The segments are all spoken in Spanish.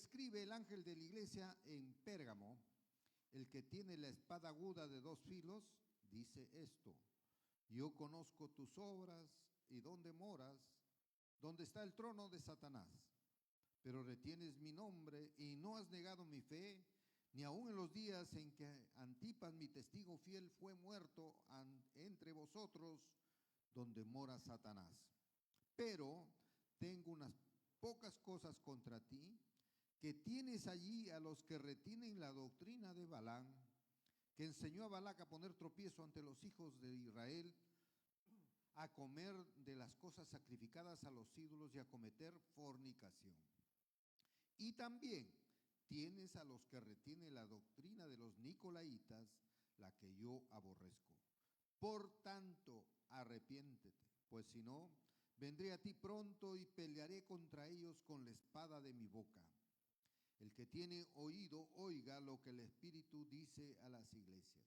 escribe el ángel de la iglesia en Pérgamo, el que tiene la espada aguda de 2 filos, dice esto: yo conozco tus obras y dónde moras, donde está el trono de Satanás. Pero retienes mi nombre y no has negado mi fe, ni aun en los días en que Antipas, mi testigo fiel, fue muerto entre vosotros, donde mora Satanás. Pero tengo unas pocas cosas contra ti, que tienes allí a los que retienen la doctrina de Balaam, que enseñó a Balac a poner tropiezo ante los hijos de Israel, a comer de las cosas sacrificadas a los ídolos y a cometer fornicación. Y también tienes a los que retienen la doctrina de los nicolaitas, la que yo aborrezco. Por tanto, arrepiéntete, pues si no, vendré a ti pronto y pelearé contra ellos con la espada de mi boca. El que tiene oído, oiga lo que el Espíritu dice a las iglesias.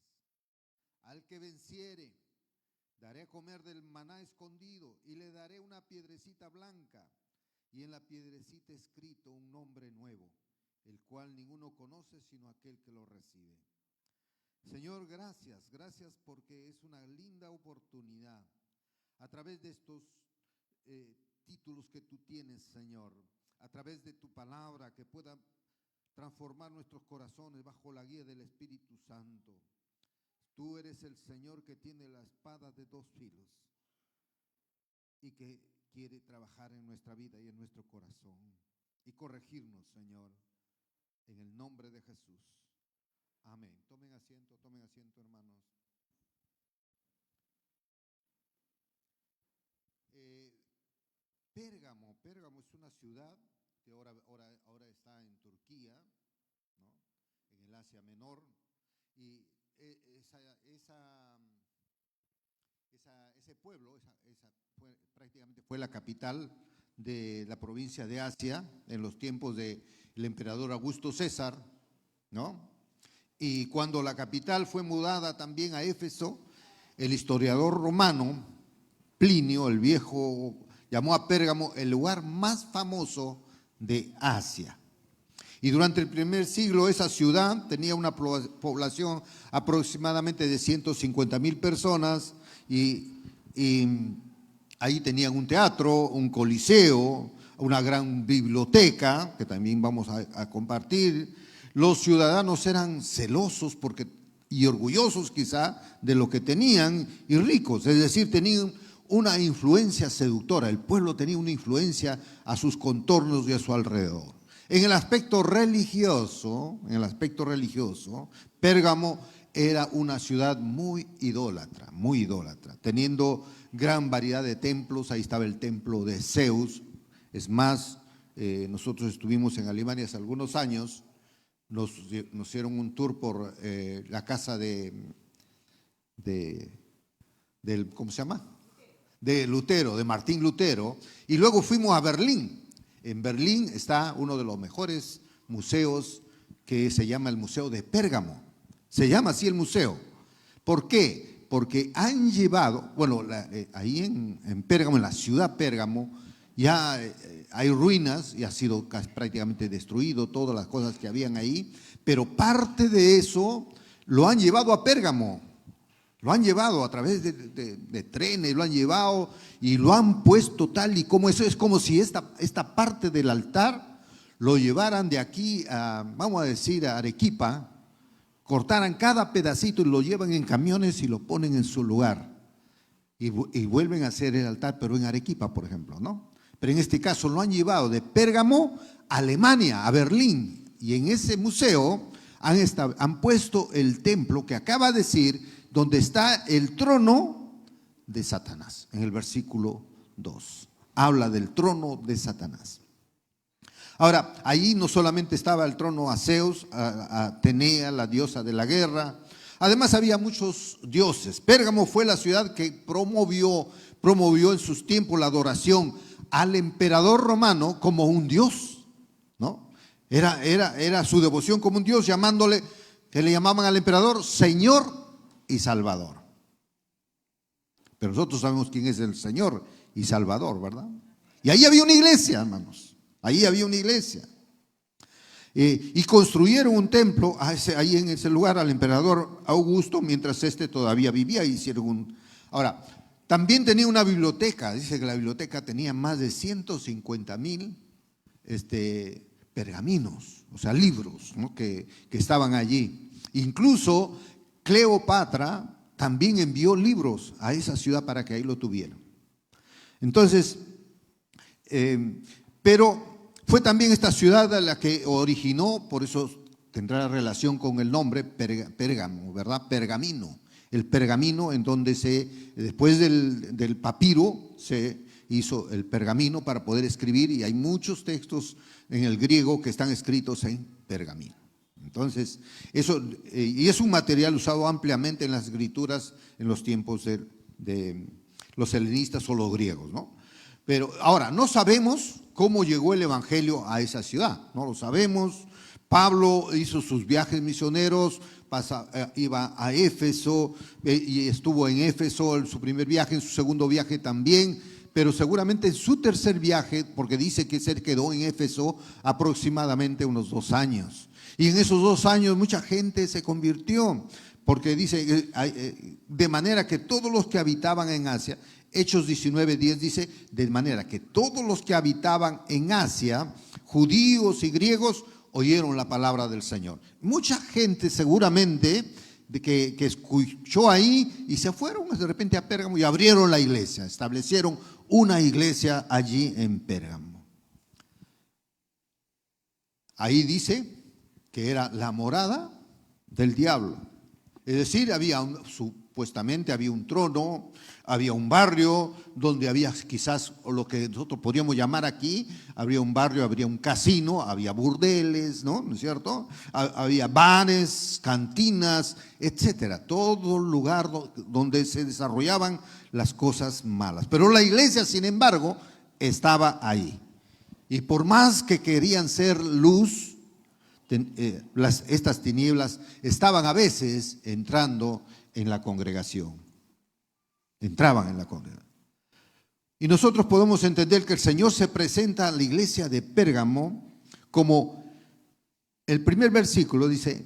Al que venciere, daré a comer del maná escondido y le daré una piedrecita blanca, y en la piedrecita escrito un nombre nuevo, el cual ninguno conoce sino aquel que lo recibe. Señor, gracias porque es una linda oportunidad a través de estos títulos que tú tienes, Señor, a través de tu palabra, que pueda transformar nuestros corazones bajo la guía del Espíritu Santo. Tú eres el Señor que tiene la espada de 2 filos y que quiere trabajar en nuestra vida y en nuestro corazón y corregirnos, Señor, en el nombre de Jesús. Amén. Tomen asiento, hermanos. Pérgamo es una ciudad que ahora está en Turquía, ¿no? En el Asia Menor, y ese pueblo, prácticamente fue la capital de la provincia de Asia en los tiempos del emperador Augusto César, ¿no? Y cuando la capital fue mudada también a Éfeso, el historiador romano Plinio el Viejo llamó a Pérgamo el lugar más famoso de Asia. Y durante el primer siglo esa ciudad tenía una población aproximadamente de 150,000 personas y ahí tenían un teatro, un coliseo, una gran biblioteca que también vamos a compartir. Los ciudadanos eran celosos y orgullosos quizá de lo que tenían y ricos, es decir, tenían una influencia seductora. El pueblo tenía una influencia a sus contornos y a su alrededor. En el aspecto religioso, Pérgamo era una ciudad muy idólatra, teniendo gran variedad de templos. Ahí estaba el templo de Zeus. Es más, nosotros estuvimos en Alemania hace algunos años, nos hicieron un tour por la casa ¿cómo se llama? De Lutero, de Martín Lutero, y luego fuimos a Berlín. En Berlín está uno de los mejores museos, que se llama el Museo de Pérgamo. Se llama así el museo. ¿Por qué? Porque han llevado, ahí en Pérgamo, en la ciudad Pérgamo, ya hay ruinas y ha sido prácticamente destruido todas las cosas que habían ahí, pero parte de eso lo han llevado a Pérgamo. Lo han llevado a través de trenes, lo han llevado y lo han puesto tal y como eso. Es como si esta parte del altar lo llevaran de aquí vamos a decir, a Arequipa, cortaran cada pedacito y lo llevan en camiones y lo ponen en su lugar. Y vuelven a hacer el altar, pero en Arequipa, por ejemplo, ¿no? Pero en este caso lo han llevado de Pérgamo a Alemania, a Berlín. Y en ese museo han puesto el templo que acaba de decir, donde está el trono de Satanás. En el versículo 2 habla del trono de Satanás. Ahora, ahí no solamente estaba el trono a Zeus, a Atenea, la diosa de la guerra. Además había muchos dioses. Pérgamo fue la ciudad que promovió en sus tiempos la adoración al emperador romano como un dios, ¿no? Era su devoción como un dios, que le llamaban al emperador Señor y Salvador. Pero nosotros sabemos quién es el Señor y Salvador, ¿verdad? Y ahí había una iglesia, hermanos. Ahí había una iglesia. Y construyeron un templo ahí en ese lugar al emperador Augusto, mientras todavía vivía. Ahora, también tenía una biblioteca. Dice que la biblioteca tenía más de 150,000 pergaminos, o sea, libros, ¿no? que estaban allí. Incluso Cleopatra también envió libros a esa ciudad para que ahí lo tuvieran. Entonces, pero fue también esta ciudad la que originó, por eso tendrá relación con el nombre Pérgamo, ¿verdad? Pergamino. El pergamino en donde después del papiro se hizo el pergamino para poder escribir, y hay muchos textos en el griego que están escritos en pergamino. Entonces, y es un material usado ampliamente en las escrituras en los tiempos de los helenistas o los griegos, ¿no? Pero ahora, no sabemos cómo llegó el evangelio a esa ciudad, no lo sabemos. Pablo hizo sus viajes misioneros, iba a Éfeso y estuvo en Éfeso en su primer viaje, en su segundo viaje también, pero seguramente en su tercer viaje, porque dice que se quedó en Éfeso aproximadamente unos 2 años. Y en esos 2 años mucha gente se convirtió, porque dice, de manera que todos los que habitaban en Asia, Hechos 19:10 dice, de manera que todos los que habitaban en Asia, judíos y griegos, oyeron la palabra del Señor. Mucha gente seguramente que escuchó ahí y se fueron de repente a Pérgamo y abrieron la iglesia, establecieron una iglesia allí en Pérgamo. Ahí dice que era la morada del diablo. Es decir, supuestamente había un trono, había un barrio donde había quizás lo que nosotros podríamos llamar aquí, habría un barrio, habría un casino, había burdeles, ¿no es cierto? Había bares, cantinas, etcétera, todo lugar donde se desarrollaban las cosas malas. Pero la iglesia, sin embargo, estaba ahí. Y por más que querían ser luz, estas tinieblas estaban a veces entrando en la congregación. Entraban en la congregación. Y nosotros podemos entender que el Señor se presenta a la iglesia de Pérgamo como el primer versículo dice,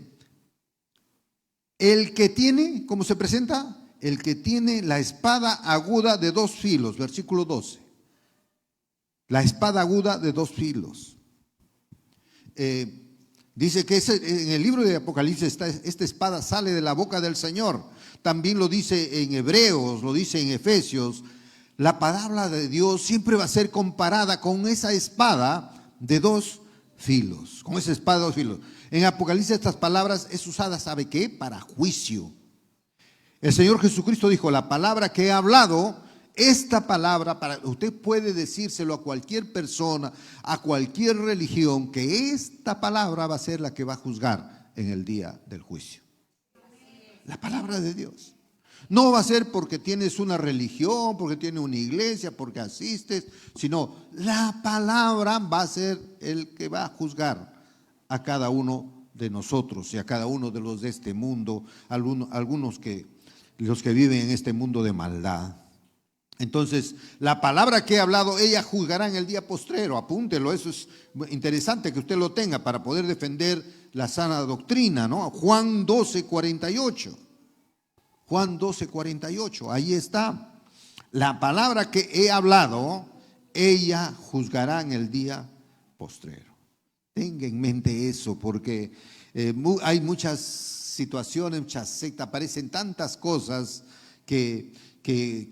el que tiene, ¿cómo se presenta? El que tiene la espada aguda de 2 filos, versículo 12. La espada aguda de 2 filos. Dice que en el libro de Apocalipsis esta espada sale de la boca del Señor. También lo dice en Hebreos, lo dice en Efesios. La palabra de Dios siempre va a ser comparada con esa espada de 2 filos. Con esa espada de 2 filos. En Apocalipsis estas palabras es usada, ¿sabe qué? Para juicio. El Señor Jesucristo dijo, la palabra que he hablado, esta palabra, usted puede decírselo a cualquier persona, a cualquier religión, que esta palabra va a ser la que va a juzgar en el día del juicio. La palabra de Dios. No va a ser porque tienes una religión, porque tienes una iglesia, porque asistes, sino la palabra va a ser el que va a juzgar a cada uno de nosotros y a cada uno de los de este mundo, algunos los que viven en este mundo de maldad. Entonces, la palabra que he hablado, ella juzgará en el día postrero. Apúntelo, eso es interesante que usted lo tenga para poder defender la sana doctrina, ¿no? Juan 12:48. Juan 12:48, ahí está. La palabra que he hablado, ella juzgará en el día postrero. Tenga en mente eso, porque hay muchas situaciones, muchas sectas, aparecen tantas cosas que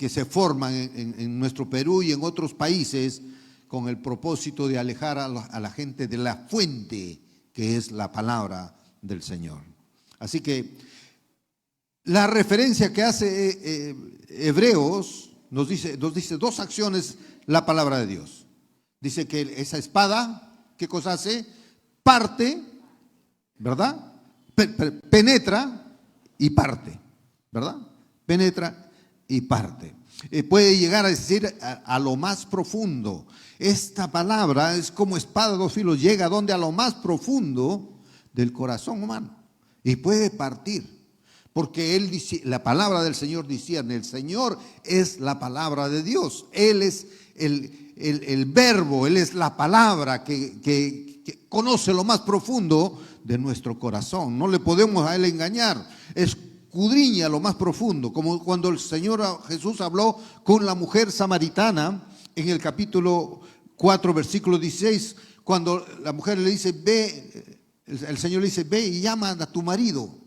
se forman en nuestro Perú y en otros países con el propósito de alejar a la gente de la fuente que es la palabra del Señor. Así que la referencia que hace Hebreos nos dice 2 acciones la palabra de Dios. Dice que esa espada, ¿qué cosa hace? Parte, ¿verdad? Penetra y parte, ¿verdad? Penetra y parte. Puede llegar a decir a lo más profundo. Esta palabra es como espada de 2 filos, llega a lo más profundo del corazón humano y puede partir. Porque él dice, la palabra del Señor discierne, el Señor es la palabra de Dios, Él es el verbo, Él es la palabra que que conoce lo más profundo de nuestro corazón. No le podemos a Él engañar. Escudriña lo más profundo, como cuando el Señor Jesús habló con la mujer samaritana en el capítulo 4, versículo 16, cuando la mujer le dice, ve, el Señor le dice, ve y llama a tu marido.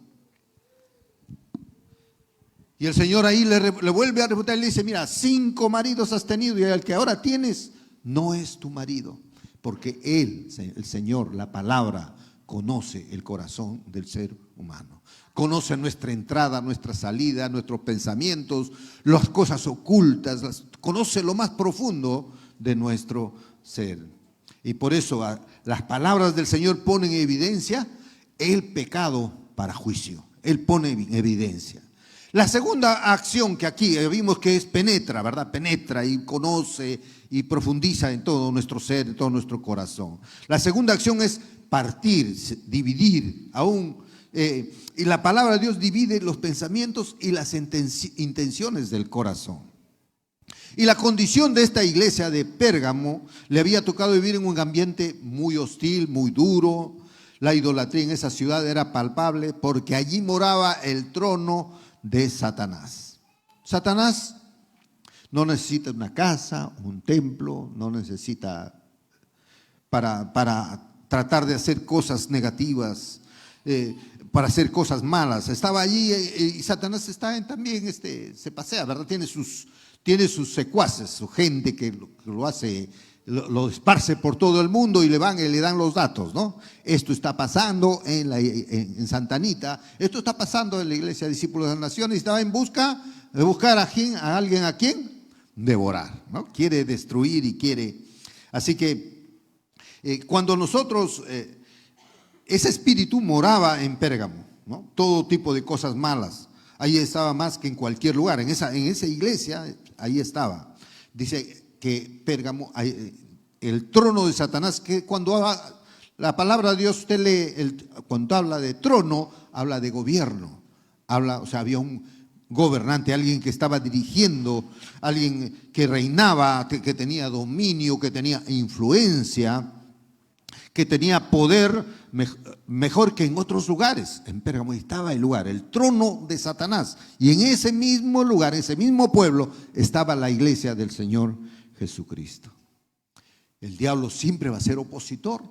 Y el Señor ahí le vuelve a refutar y le dice, mira, 5 maridos has tenido y el que ahora tienes no es tu marido. Porque Él, el Señor, la palabra, conoce el corazón del ser humano. Conoce nuestra entrada, nuestra salida, nuestros pensamientos, las cosas ocultas, conoce lo más profundo de nuestro ser. Y por eso las palabras del Señor ponen en evidencia el pecado para juicio. Él pone en evidencia. La segunda acción que aquí vimos que es penetra, ¿verdad? Penetra y conoce y profundiza en todo nuestro ser, en todo nuestro corazón. La segunda acción es partir, dividir, y la palabra de Dios divide los pensamientos y las intenciones del corazón. Y la condición de esta iglesia de Pérgamo le había tocado vivir en un ambiente muy hostil, muy duro. La idolatría en esa ciudad era palpable porque allí moraba el trono de Satanás. Satanás no necesita una casa, un templo, no necesita para tratar de hacer cosas negativas, para hacer cosas malas. Estaba allí y Satanás también se pasea, ¿verdad? Tiene sus secuaces, su gente que lo hace, lo esparce por todo el mundo y le dan los datos, ¿no? Esto está pasando en Santa Anita, esto está pasando en la iglesia de Discípulos de las Naciones, y estaba en busca de buscar a alguien a quien devorar, ¿no? Quiere destruir y quiere. Así que cuando nosotros, ese espíritu moraba en Pérgamo, ¿no? Todo tipo de cosas malas. Ahí estaba más que en cualquier lugar, en esa iglesia, ahí estaba. Dice que Pérgamo, el trono de Satanás, que cuando la palabra de Dios, usted lee, cuando habla de trono, habla de gobierno. O sea, había un gobernante, alguien que estaba dirigiendo, alguien que reinaba, que tenía dominio, que tenía influencia, que tenía poder mejor que en otros lugares. En Pérgamo estaba el lugar, el trono de Satanás. Y en ese mismo lugar, ese mismo pueblo, estaba la iglesia del Señor Jesucristo. El diablo siempre va a ser opositor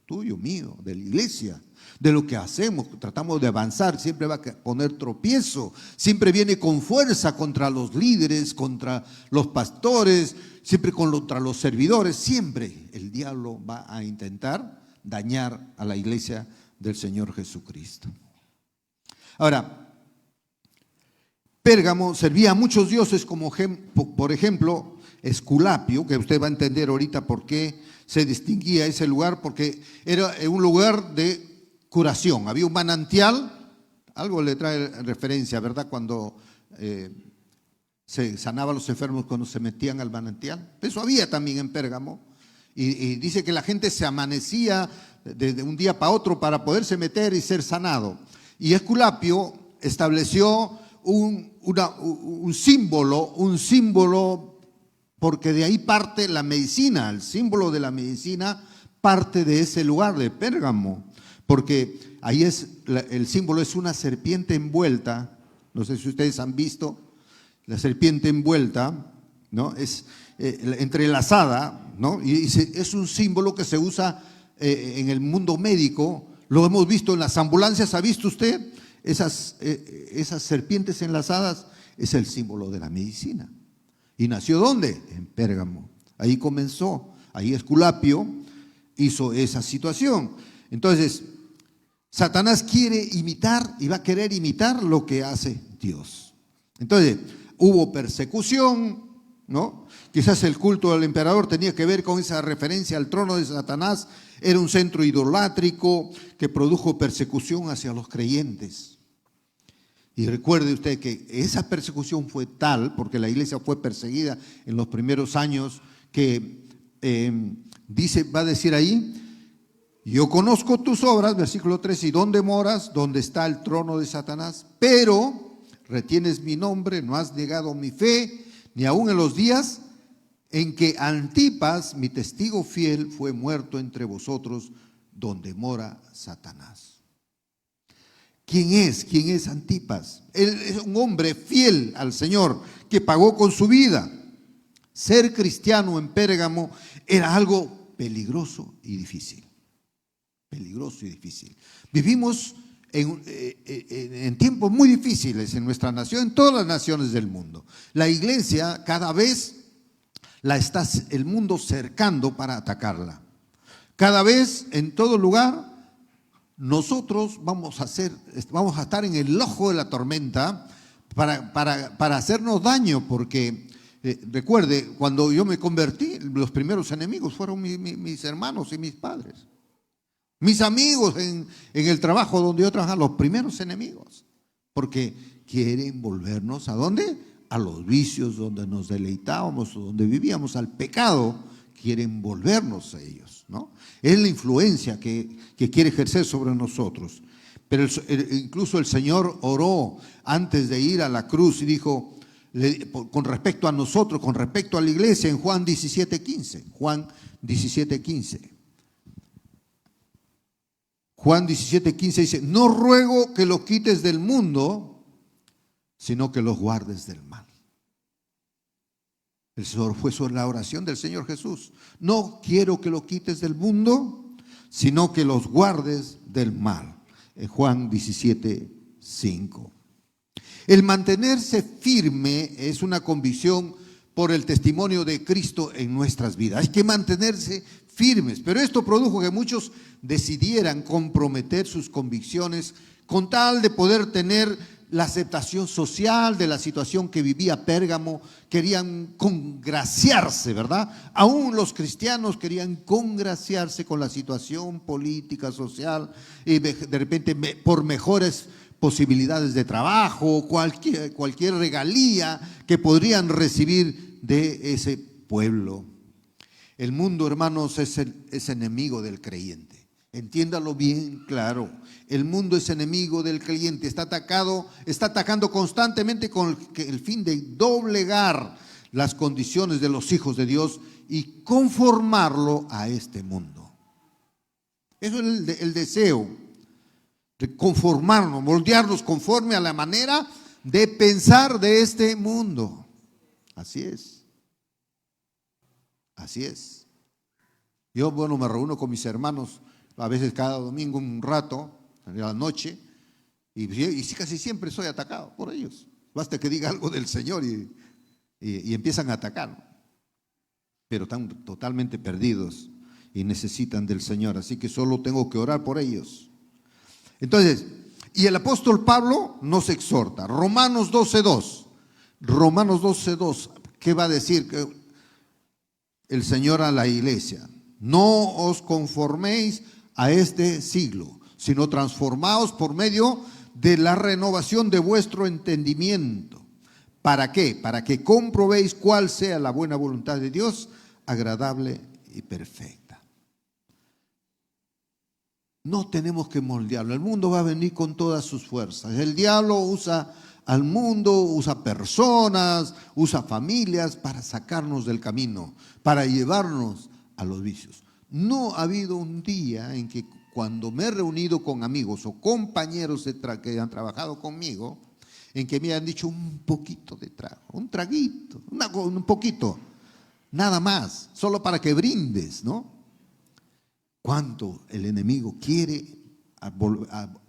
tuyo, mío, de la iglesia, de lo que hacemos, tratamos de avanzar, siempre va a poner tropiezo, siempre viene con fuerza contra los líderes, contra los pastores, siempre contra los servidores, siempre el diablo va a intentar dañar a la iglesia del Señor Jesucristo. Ahora, Pérgamo servía a muchos dioses, como por ejemplo Esculapio, que usted va a entender ahorita por qué se distinguía ese lugar, porque era un lugar de curación, había un manantial, algo le trae referencia, ¿verdad? Cuando se sanaba a los enfermos cuando se metían al manantial, eso había también en Pérgamo, y dice que la gente se amanecía de un día para otro para poderse meter y ser sanado. Y Esculapio estableció un símbolo, porque de ahí parte la medicina, el símbolo de la medicina parte de ese lugar de Pérgamo, porque ahí el símbolo es una serpiente envuelta, no sé si ustedes han visto, la serpiente envuelta, ¿no? Es entrelazada, ¿no? Y es un símbolo que se usa en el mundo médico, lo hemos visto en las ambulancias, ¿ha visto usted? Esas serpientes enlazadas es el símbolo de la medicina. ¿Y nació dónde? En Pérgamo. Ahí comenzó, ahí Esculapio hizo esa situación. Entonces, Satanás quiere imitar y va a querer imitar lo que hace Dios. Entonces, hubo persecución, ¿no? Quizás el culto al emperador tenía que ver con esa referencia al trono de Satanás. Era un centro idolátrico que produjo persecución hacia los creyentes. Y recuerde usted que esa persecución fue tal, porque la iglesia fue perseguida en los primeros años, que va a decir ahí, yo conozco tus obras, versículo 3, y dónde moras, dónde está el trono de Satanás, pero retienes mi nombre, no has negado mi fe, ni aún en los días en que Antipas, mi testigo fiel, fue muerto entre vosotros, donde mora Satanás. ¿Quién es? ¿Quién es Antipas? Él es un hombre fiel al Señor que pagó con su vida. Ser cristiano en Pérgamo era algo peligroso y difícil. Peligroso y difícil. Vivimos en tiempos muy difíciles en nuestra nación, en todas las naciones del mundo. La iglesia cada vez la está el mundo cercando para atacarla. Cada vez, en todo lugar, nosotros vamos a estar en el ojo de la tormenta para hacernos daño, porque recuerde, cuando yo me convertí, los primeros enemigos fueron mis hermanos y mis padres. Mis amigos en el trabajo donde yo trabajaba, los primeros enemigos, porque quieren volvernos ¿a dónde? A los vicios donde nos deleitábamos, donde vivíamos, al pecado, quieren volvernos a ellos, ¿no? Es la influencia que quiere ejercer sobre nosotros. Pero incluso el Señor oró antes de ir a la cruz y dijo, con respecto a nosotros, con respecto a la iglesia, en Juan 17:15. Juan 17:15. Juan 17:15 dice, no ruego que lo quites del mundo, sino que los guardes del mal. El Señor fue sobre la oración del Señor Jesús. No quiero que lo quites del mundo, sino que los guardes del mal. En Juan 17:5. El mantenerse firme es una convicción por el testimonio de Cristo en nuestras vidas. Hay que mantenerse firmes, pero esto produjo que muchos decidieran comprometer sus convicciones con tal de poder tener la aceptación social de la situación que vivía Pérgamo. Querían congraciarse, ¿verdad? Aún los cristianos querían congraciarse con la situación política, social, y de repente por mejores posibilidades de trabajo, cualquier regalía que podrían recibir de ese pueblo. El mundo, hermanos, es enemigo del creyente. Entiéndalo bien claro. El mundo es enemigo del creyente. Está atacando constantemente con el fin de doblegar las condiciones de los hijos de Dios y conformarlo a este mundo. Eso es el deseo, de conformarnos, moldearnos conforme a la manera de pensar de este mundo. Así es. Así es. Yo, me reúno con mis hermanos a veces cada domingo un rato, en la noche, y casi siempre soy atacado por ellos. Basta que diga algo del Señor y empiezan a atacar. Pero están totalmente perdidos y necesitan del Señor, así que solo tengo que orar por ellos. Entonces, y el apóstol Pablo nos exhorta, Romanos 12:2. Romanos 12:2, ¿qué va a decir el Señor a la iglesia? No os conforméis a este siglo, sino transformaos por medio de la renovación de vuestro entendimiento. ¿Para qué? Para que comprobéis cuál sea la buena voluntad de Dios, agradable y perfecta. No tenemos que moldearlo. El mundo va a venir con todas sus fuerzas. El diablo usa al mundo, usa personas, usa familias para sacarnos del camino, para llevarnos a los vicios. No ha habido un día en que cuando me he reunido con amigos o compañeros que han trabajado conmigo, en que me han dicho un poquito de trago, un traguito, un poquito, nada más, solo para que brindes, ¿no? Cuánto el enemigo quiere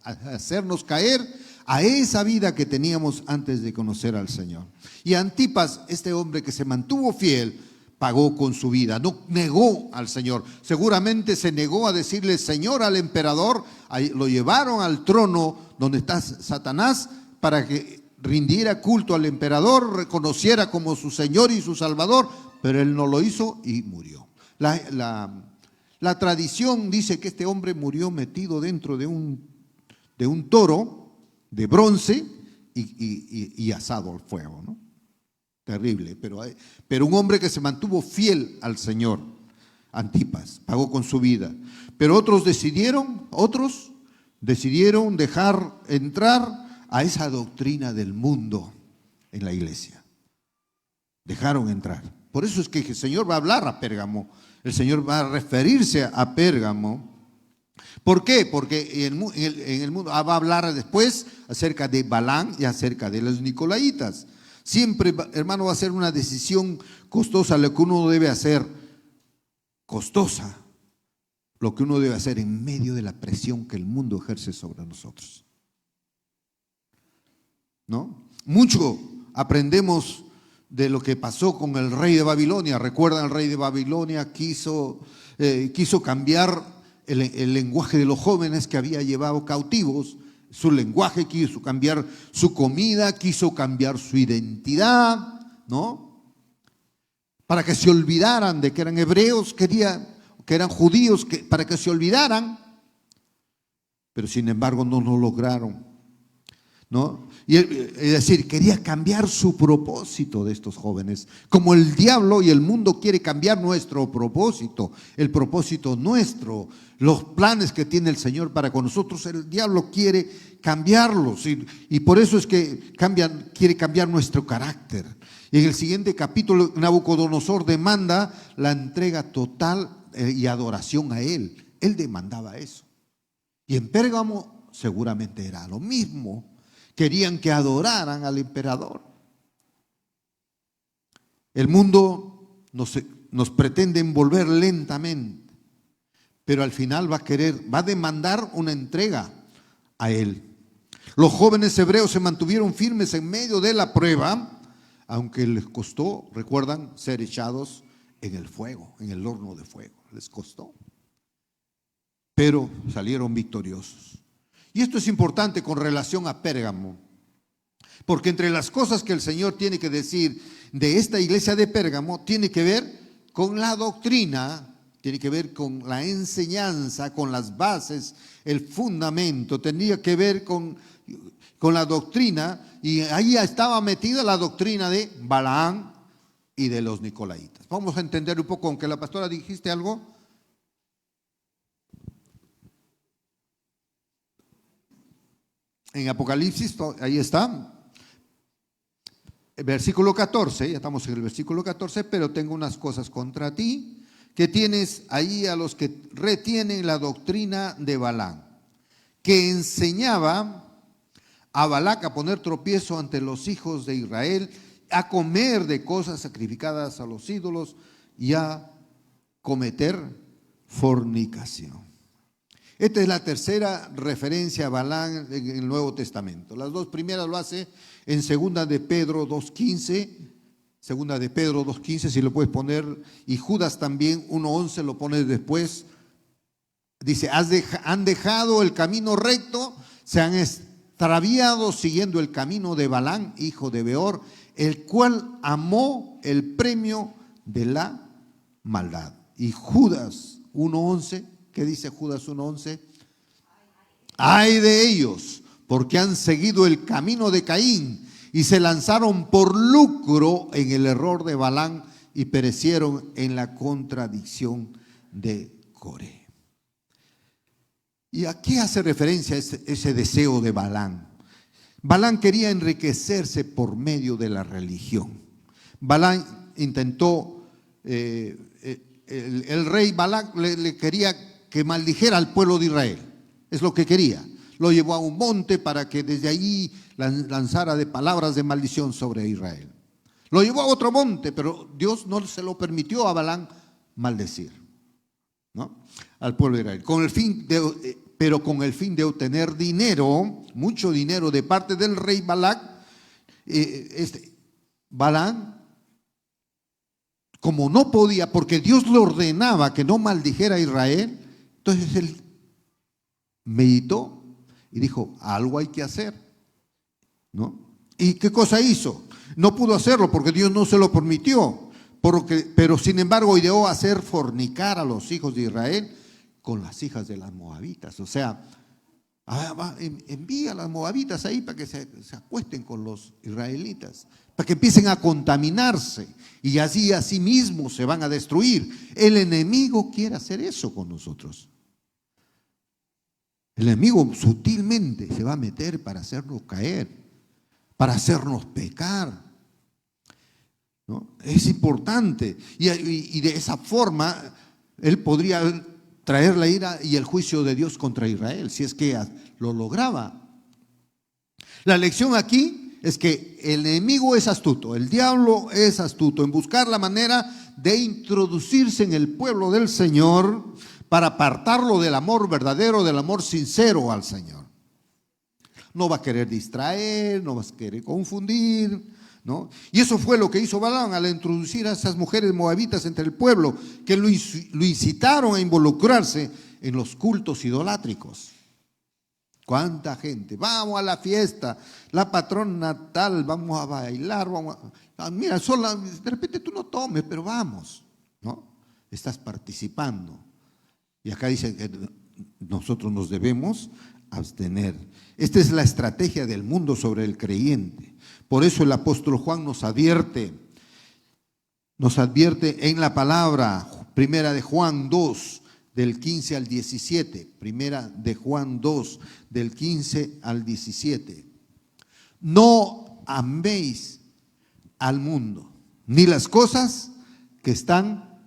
hacernos caer a esa vida que teníamos antes de conocer al Señor. Y Antipas, este hombre que se mantuvo fiel, pagó con su vida, no negó al Señor. Seguramente se negó a decirle Señor al emperador. Ahí lo llevaron al trono donde está Satanás para que rindiera culto al emperador, reconociera como su Señor y su Salvador, pero él no lo hizo y murió. La tradición dice que este hombre murió metido dentro de un toro de bronce y asado al fuego, ¿no? Terrible, pero un hombre que se mantuvo fiel al Señor, Antipas, pagó con su vida. Pero otros decidieron dejar entrar a esa doctrina del mundo en la iglesia. Dejaron entrar. Por eso es que el Señor va a hablar a Pérgamo. El Señor va a referirse a Pérgamo. ¿Por qué? Porque en el mundo va a hablar después acerca de Balaam y acerca de los nicolaitas. Siempre, hermano, va a ser una decisión costosa lo que uno debe hacer. Costosa. Lo que uno debe hacer en medio de la presión que el mundo ejerce sobre nosotros. ¿No? Mucho aprendemos de lo que pasó con el rey de Babilonia. ¿Recuerdan? El rey de Babilonia quiso cambiar el lenguaje de los jóvenes que había llevado cautivos. Su lenguaje, quiso cambiar su comida, quiso cambiar su identidad, ¿no? Para que se olvidaran de que eran hebreos, que eran judíos, para que se olvidaran. Pero sin embargo no lo lograron, ¿no? Y es decir, quería cambiar su propósito de estos jóvenes, como el diablo y el mundo quiere cambiar nuestro propósito, el propósito nuestro, los planes que tiene el Señor para con nosotros. El diablo quiere cambiarlos y por eso es que quiere cambiar nuestro carácter. Y en el siguiente capítulo, Nabucodonosor demanda la entrega total y adoración a él. Él demandaba eso. Y en Pérgamo seguramente era lo mismo. Querían que adoraran al emperador. El mundo nos pretende envolver lentamente, pero al final va a demandar una entrega a él. Los jóvenes hebreos se mantuvieron firmes en medio de la prueba, aunque les costó, recuerdan, ser echados en el fuego, en el horno de fuego. Les costó, pero salieron victoriosos. Y esto es importante con relación a Pérgamo, porque entre las cosas que el Señor tiene que decir de esta iglesia de Pérgamo, tiene que ver con la doctrina, tiene que ver con la enseñanza, con las bases, el fundamento, tenía que ver con la doctrina, y ahí estaba metida la doctrina de Balaam y de los nicolaitas. Vamos a entender un poco, aunque la pastora dijiste algo. En Apocalipsis, ahí está, el versículo 14, ya estamos en el versículo 14, pero tengo unas cosas contra ti, que tienes ahí a los que retienen la doctrina de Balaam, que enseñaba a Balac a poner tropiezo ante los hijos de Israel, a comer de cosas sacrificadas a los ídolos y a cometer fornicación. Esta es la tercera referencia a Balaam en el Nuevo Testamento. Las dos primeras lo hace en 2 de Pedro 2.15, 2 de Pedro 2.15, si lo puedes poner, y Judas también 1.11 lo pone después. Dice, han dejado el camino recto, se han extraviado siguiendo el camino de Balaam, hijo de Beor, el cual amó el premio de la maldad. Y Judas 1.11, ¿qué dice Judas 1.11? Ay de ellos, porque han seguido el camino de Caín y se lanzaron por lucro en el error de Balaam y perecieron en la contradicción de Coré. ¿Y a qué hace referencia ese deseo de Balaam? Balaam quería enriquecerse por medio de la religión. Balaam intentó, el rey Balac le quería que maldijera al pueblo de Israel. Es lo que quería. Lo llevó a un monte para que desde allí lanzara de palabras de maldición sobre Israel. Lo llevó a otro monte, pero Dios no se lo permitió a Balaam maldecir, ¿no?, al pueblo de Israel. Pero con el fin de obtener dinero, mucho dinero de parte del rey Balac, Balaam, como no podía, porque Dios le ordenaba que no maldijera a Israel, entonces él meditó y dijo, algo hay que hacer, ¿no? ¿Y qué cosa hizo? No pudo hacerlo porque Dios no se lo permitió, pero sin embargo ideó hacer fornicar a los hijos de Israel con las hijas de las moabitas. O sea, envía a las moabitas ahí para que se acuesten con los israelitas, para que empiecen a contaminarse y así a sí mismos se van a destruir. El enemigo quiere hacer eso con nosotros. El enemigo sutilmente se va a meter para hacernos caer, para hacernos pecar. ¿no? Es importante. Y de esa forma, él podría traer la ira y el juicio de Dios contra Israel, si es que lo lograba. La lección aquí es que el enemigo es astuto, el diablo es astuto en buscar la manera de introducirse en el pueblo del Señor para apartarlo del amor verdadero, del amor sincero al Señor. No va a querer distraer, no va a querer confundir, ¿no? Y eso fue lo que hizo Balaam al introducir a esas mujeres moabitas entre el pueblo, que lo incitaron a involucrarse en los cultos idolátricos. ¿Cuánta gente? Vamos a la fiesta, la patrona tal, vamos a bailar, mira, de repente tú no tomes, pero vamos, ¿no? Estás participando. Y acá dice que nosotros nos debemos abstener. Esta es la estrategia del mundo sobre el creyente. Por eso el apóstol Juan nos advierte en la palabra, primera de Juan 2, del 15 al 17, primera de Juan 2, del 15 al 17. No améis al mundo, ni las cosas que están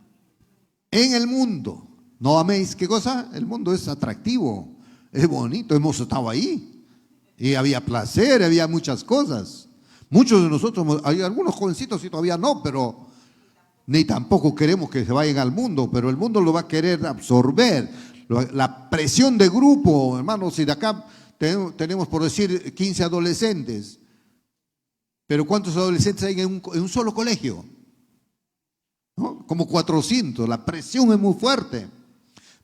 en el mundo. No améis, ¿qué cosa? El mundo es atractivo, es bonito, hemos estado ahí. Y había placer, había muchas cosas. Muchos de nosotros, hay algunos jovencitos y todavía no, pero ni tampoco queremos que se vayan al mundo, pero el mundo lo va a querer absorber. La presión de grupo, hermanos, si de acá tenemos por decir 15 adolescentes, pero ¿cuántos adolescentes hay en un solo colegio? ¿No? Como 400, la presión es muy fuerte.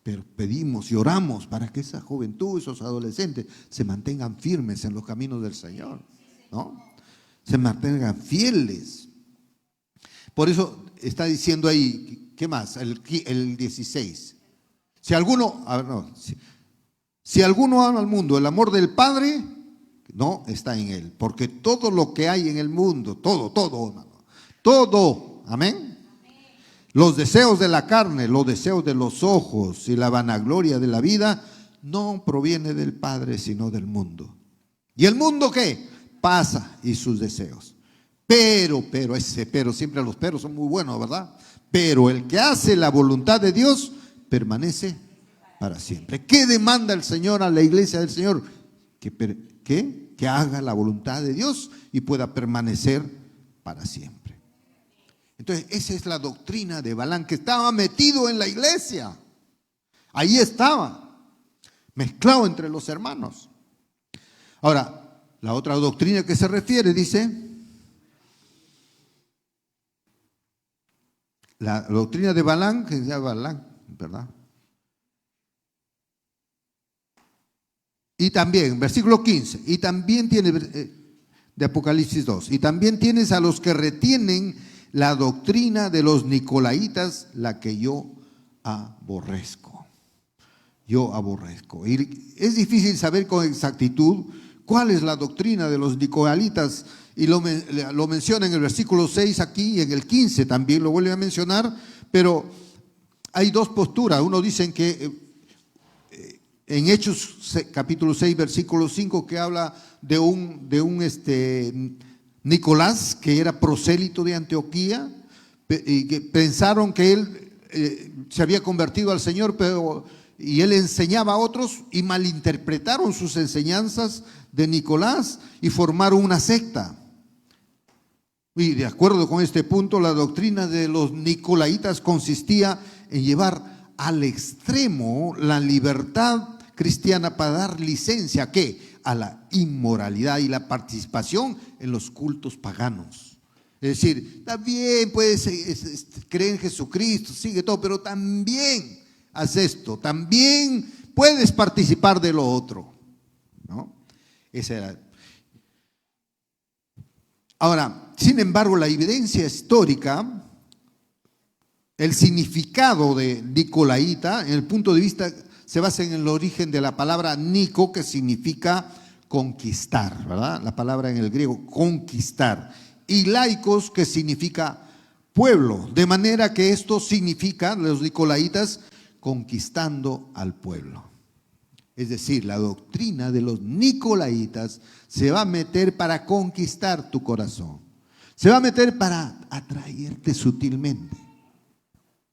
Pero pedimos y oramos para que esa juventud, esos adolescentes, se mantengan firmes en los caminos del Señor, ¿no? Se mantengan fieles. Por eso está diciendo ahí, ¿qué más? El 16. Si alguno ama al mundo, el amor del Padre no está en él. Porque todo lo que hay en el mundo, todo, hermano, todo, amén. Los deseos de la carne, los deseos de los ojos y la vanagloria de la vida no proviene del Padre, sino del mundo. ¿Y el mundo qué? Pasa y sus deseos. Pero siempre los peros son muy buenos, ¿verdad? Pero el que hace la voluntad de Dios permanece para siempre. ¿Qué demanda el Señor a la iglesia del Señor? Que haga la voluntad de Dios y pueda permanecer para siempre. Entonces, esa es la doctrina de Balaam, que estaba metido en la iglesia. Ahí estaba, mezclado entre los hermanos. Ahora, la otra doctrina que se refiere, dice, la doctrina de Balaam, que se llama Balaam, ¿verdad? Y también, versículo 15, y también tiene, de Apocalipsis 2, y también tienes a los que retienen la doctrina de los nicolaitas, la que yo aborrezco. Yo aborrezco. Y es difícil saber con exactitud cuál es la doctrina de los nicolaitas, y lo menciona en el versículo 6 aquí y en el 15 también lo vuelve a mencionar, pero hay dos posturas. Uno dicen que en Hechos capítulo 6 versículo 5, que habla de un Nicolás, que era prosélito de Antioquía, y que pensaron que él se había convertido al Señor, y él enseñaba a otros, y malinterpretaron sus enseñanzas de Nicolás y formaron una secta. Y de acuerdo con este punto, la doctrina de los nicolaitas consistía en llevar al extremo la libertad cristiana para dar licencia ¿a qué? A la inmoralidad y la participación en los cultos paganos. Es decir, también puedes creer en Jesucristo, sigue todo, pero también haz esto, también puedes participar de lo otro, ¿no? Esa era. Ahora, sin embargo, la evidencia histórica, el significado de nicolaíta, en el punto de vista, se basa en el origen de la palabra Nico, que significa conquistar, ¿verdad? La palabra en el griego, conquistar. Y laicos, que significa pueblo. De manera que esto significa, los nicolaitas, conquistando al pueblo. Es decir, la doctrina de los nicolaitas se va a meter para conquistar tu corazón. Se va a meter para atraerte sutilmente.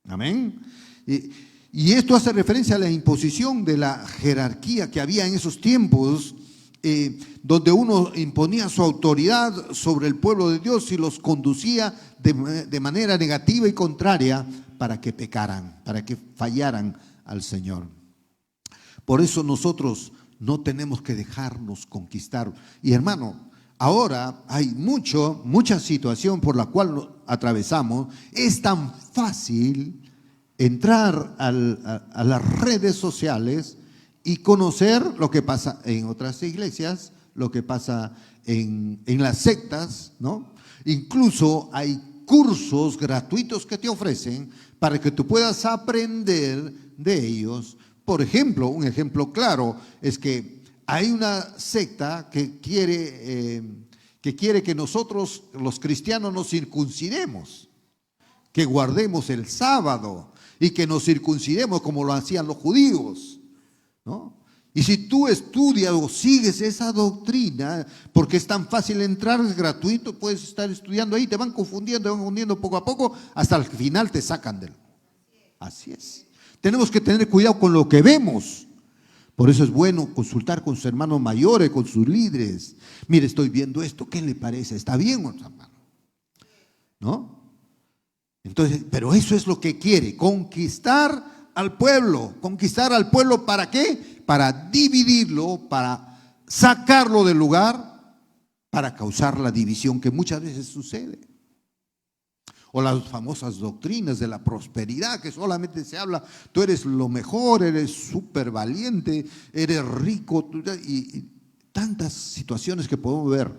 Amén. Y esto hace referencia a la imposición de la jerarquía que había en esos tiempos, donde uno imponía su autoridad sobre el pueblo de Dios y los conducía de manera negativa y contraria para que pecaran, para que fallaran al Señor. Por eso nosotros no tenemos que dejarnos conquistar. Y hermano, ahora hay mucha situación por la cual atravesamos. Es tan fácil entrar a las redes sociales y conocer lo que pasa en otras iglesias, lo que pasa en las sectas, ¿no? Incluso hay cursos gratuitos que te ofrecen para que tú puedas aprender de ellos. Por ejemplo, un ejemplo claro es que hay una secta que quiere que nosotros, los cristianos, nos circuncidemos, que guardemos el sábado y que nos circuncidemos como lo hacían los judíos, ¿no? Y si tú estudias o sigues esa doctrina, porque es tan fácil entrar, es gratuito, puedes estar estudiando ahí, te van confundiendo poco a poco, hasta el final te sacan de él. Así es. Tenemos que tener cuidado con lo que vemos. Por eso es bueno consultar con sus hermanos mayores, con sus líderes. Mire, estoy viendo esto, ¿qué le parece? ¿Está bien, hermano? ¿No? Entonces, pero eso es lo que quiere, conquistar al pueblo. ¿Conquistar al pueblo para qué? Para dividirlo, para sacarlo del lugar, para causar la división que muchas veces sucede. O las famosas doctrinas de la prosperidad, que solamente se habla, tú eres lo mejor, eres súper valiente, eres rico, y tantas situaciones que podemos ver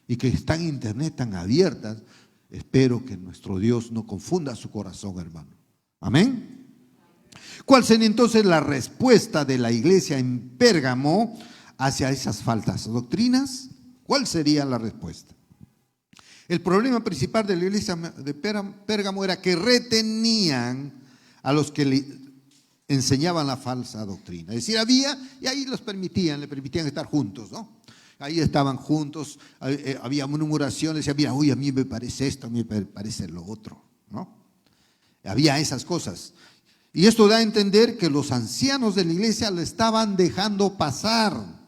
y que están en internet tan abiertas. Espero que nuestro Dios no confunda su corazón, hermano. Amén. ¿Cuál sería entonces la respuesta de la iglesia en Pérgamo hacia esas falsas doctrinas? ¿Cuál sería la respuesta? El problema principal de la iglesia de Pérgamo era que retenían a los que le enseñaban la falsa doctrina. Es decir, había, y ahí le permitían estar juntos, ¿no? Ahí estaban juntos, había murmuraciones, decía, mira, uy, a mí me parece esto, a mí me parece lo otro, ¿no? Había esas cosas. Y esto da a entender que los ancianos de la iglesia lo estaban dejando pasar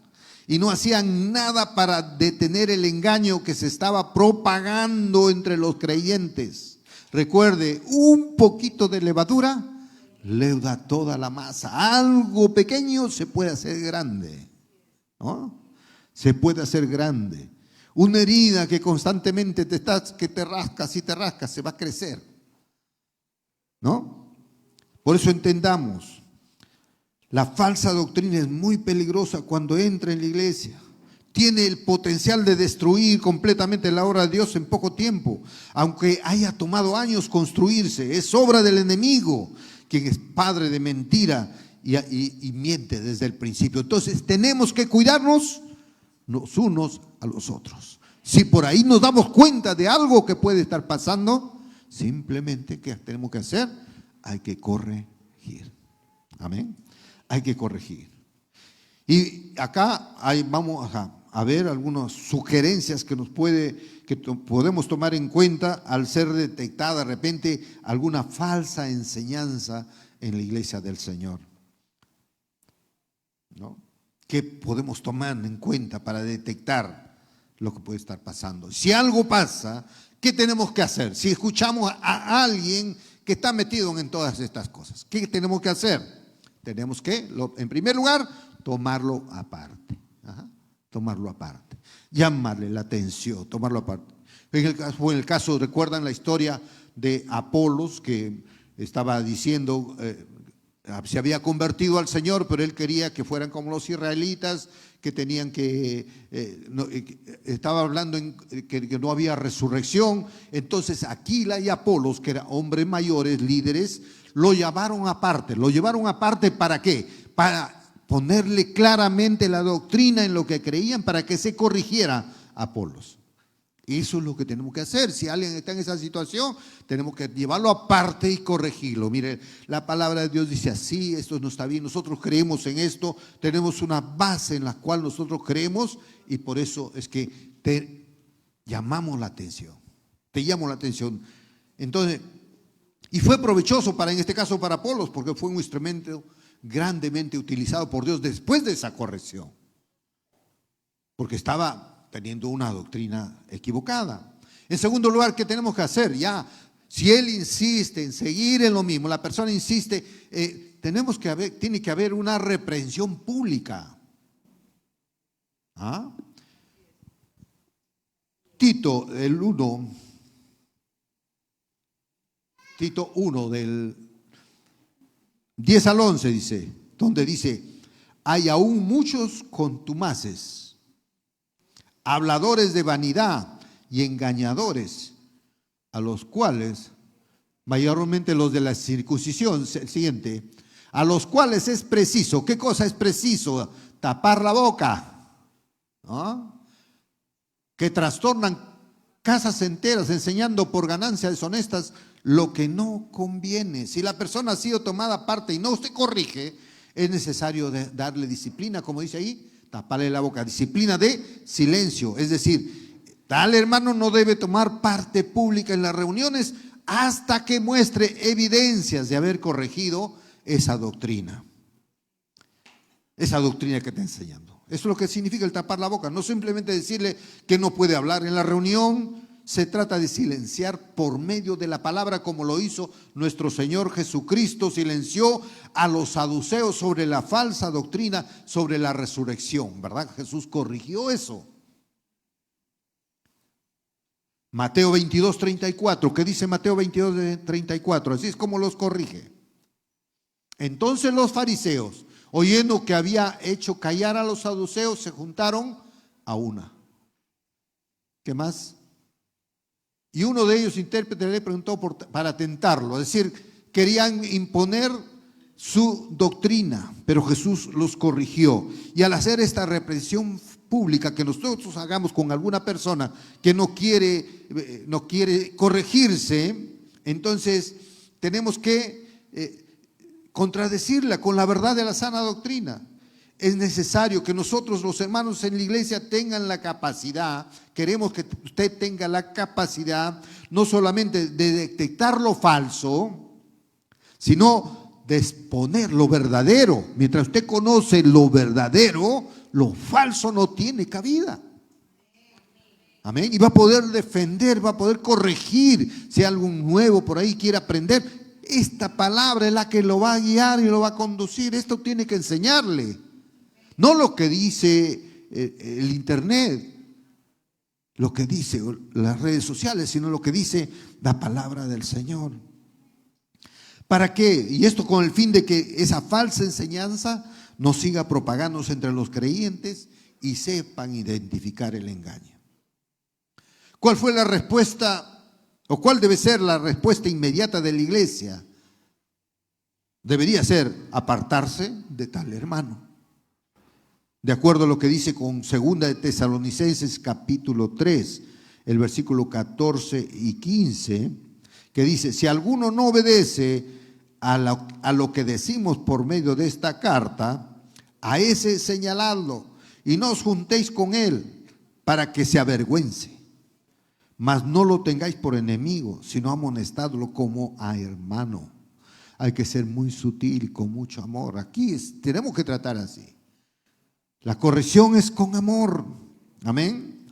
y no hacían nada para detener el engaño que se estaba propagando entre los creyentes. Recuerde, un poquito de levadura leuda toda la masa. Algo pequeño se puede hacer grande, ¿no? Se puede hacer grande. Una herida que constantemente que te rascas y te rascas, se va a crecer, ¿no? Por eso entendamos, la falsa doctrina es muy peligrosa cuando entra en la iglesia. Tiene el potencial de destruir completamente la obra de Dios en poco tiempo, aunque haya tomado años construirse. Es obra del enemigo, quien es padre de mentira y miente desde el principio. Entonces tenemos que cuidarnos los unos a los otros. Si por ahí nos damos cuenta de algo que puede estar pasando, simplemente, ¿qué tenemos que hacer? Hay que corregir. Amén. Hay que corregir. Y acá vamos a ver algunas sugerencias que podemos tomar en cuenta al ser detectada de repente alguna falsa enseñanza en la iglesia del Señor, ¿no? ¿Qué podemos tomar en cuenta para detectar lo que puede estar pasando? Si algo pasa, ¿qué tenemos que hacer? Si escuchamos a alguien que está metido en todas estas cosas, ¿qué tenemos que hacer? Tenemos que, en primer lugar, tomarlo aparte. Tomarlo aparte. Llamarle la atención, tomarlo aparte. En el caso, recuerdan la historia de Apolos, que estaba diciendo, se había convertido al Señor, pero él quería que fueran como los israelitas, que tenían estaba hablando que no había resurrección. Entonces Aquila y Apolos, que eran hombres mayores, líderes, lo llevaron aparte. ¿Lo llevaron aparte para qué? Para ponerle claramente la doctrina en lo que creían, para que se corrigiera Apolos. Eso es lo que tenemos que hacer. Si alguien está en esa situación, tenemos que llevarlo aparte y corregirlo. Mire, la palabra de Dios dice así, esto no está bien, nosotros creemos en esto, tenemos una base en la cual nosotros creemos y por eso es que te llamamos la atención. Te llamo la atención. Entonces, y fue provechoso en este caso para Apolos, porque fue un instrumento grandemente utilizado por Dios después de esa corrección, porque estaba teniendo una doctrina equivocada. En segundo lugar, ¿qué tenemos que hacer? Ya, si él insiste en seguir en lo mismo, la persona insiste, tiene que haber una reprensión pública. ¿Ah? Tito 1 del 10 al 11 dice, donde dice, hay aún muchos contumaces, habladores de vanidad y engañadores, a los cuales, mayormente los de la circuncisión, siguiente, a los cuales es preciso, ¿qué cosa es preciso? Tapar la boca, ¿no? Que trastornan casas enteras enseñando por ganancias deshonestas lo que no conviene. Si la persona ha sido tomada parte y no se corrige, es necesario darle disciplina, como dice ahí, taparle la boca, disciplina de silencio, es decir, tal hermano no debe tomar parte pública en las reuniones hasta que muestre evidencias de haber corregido esa doctrina que está enseñando. Eso es lo que significa el tapar la boca, no simplemente decirle que no puede hablar en la reunión. Se trata de silenciar por medio de la palabra, como lo hizo nuestro Señor Jesucristo, silenció a los saduceos sobre la falsa doctrina sobre la resurrección, ¿verdad? Jesús corrigió eso. Mateo 22:34, ¿qué dice Mateo 22:34? Así es como los corrige. Entonces los fariseos, oyendo que había hecho callar a los saduceos, se juntaron a una. ¿Qué más? Y uno de ellos, intérprete, le preguntó para tentarlo, es decir, querían imponer su doctrina, pero Jesús los corrigió. Y al hacer esta reprensión pública que nosotros hagamos con alguna persona que no quiere corregirse, entonces tenemos que contradecirla con la verdad de la sana doctrina. Es necesario que nosotros, los hermanos en la iglesia, tengan la capacidad, queremos que usted tenga la capacidad no solamente de detectar lo falso, sino de exponer lo verdadero. Mientras usted conoce lo verdadero, lo falso no tiene cabida. Amén. Y va a poder defender, va a poder corregir. Si algo nuevo por ahí quiere aprender, esta palabra es la que lo va a guiar y lo va a conducir. Esto tiene que enseñarle. No lo que dice el internet, lo que dice las redes sociales, sino lo que dice la palabra del Señor. ¿Para qué? Y esto con el fin de que esa falsa enseñanza no siga propagándose entre los creyentes y sepan identificar el engaño. ¿Cuál fue la respuesta o cuál debe ser la respuesta inmediata de la iglesia? Debería ser apartarse de tal hermano. De acuerdo a lo que dice con 2 de Tesalonicenses capítulo 3, el versículo 14 y 15, que dice, si alguno no obedece a lo que decimos por medio de esta carta, a ese señaladlo y no os juntéis con él para que se avergüence. Mas no lo tengáis por enemigo, sino amonestadlo como a hermano. Hay que ser muy sutil, con mucho amor. Aquí tenemos que tratar así. La corrección es con amor, amén.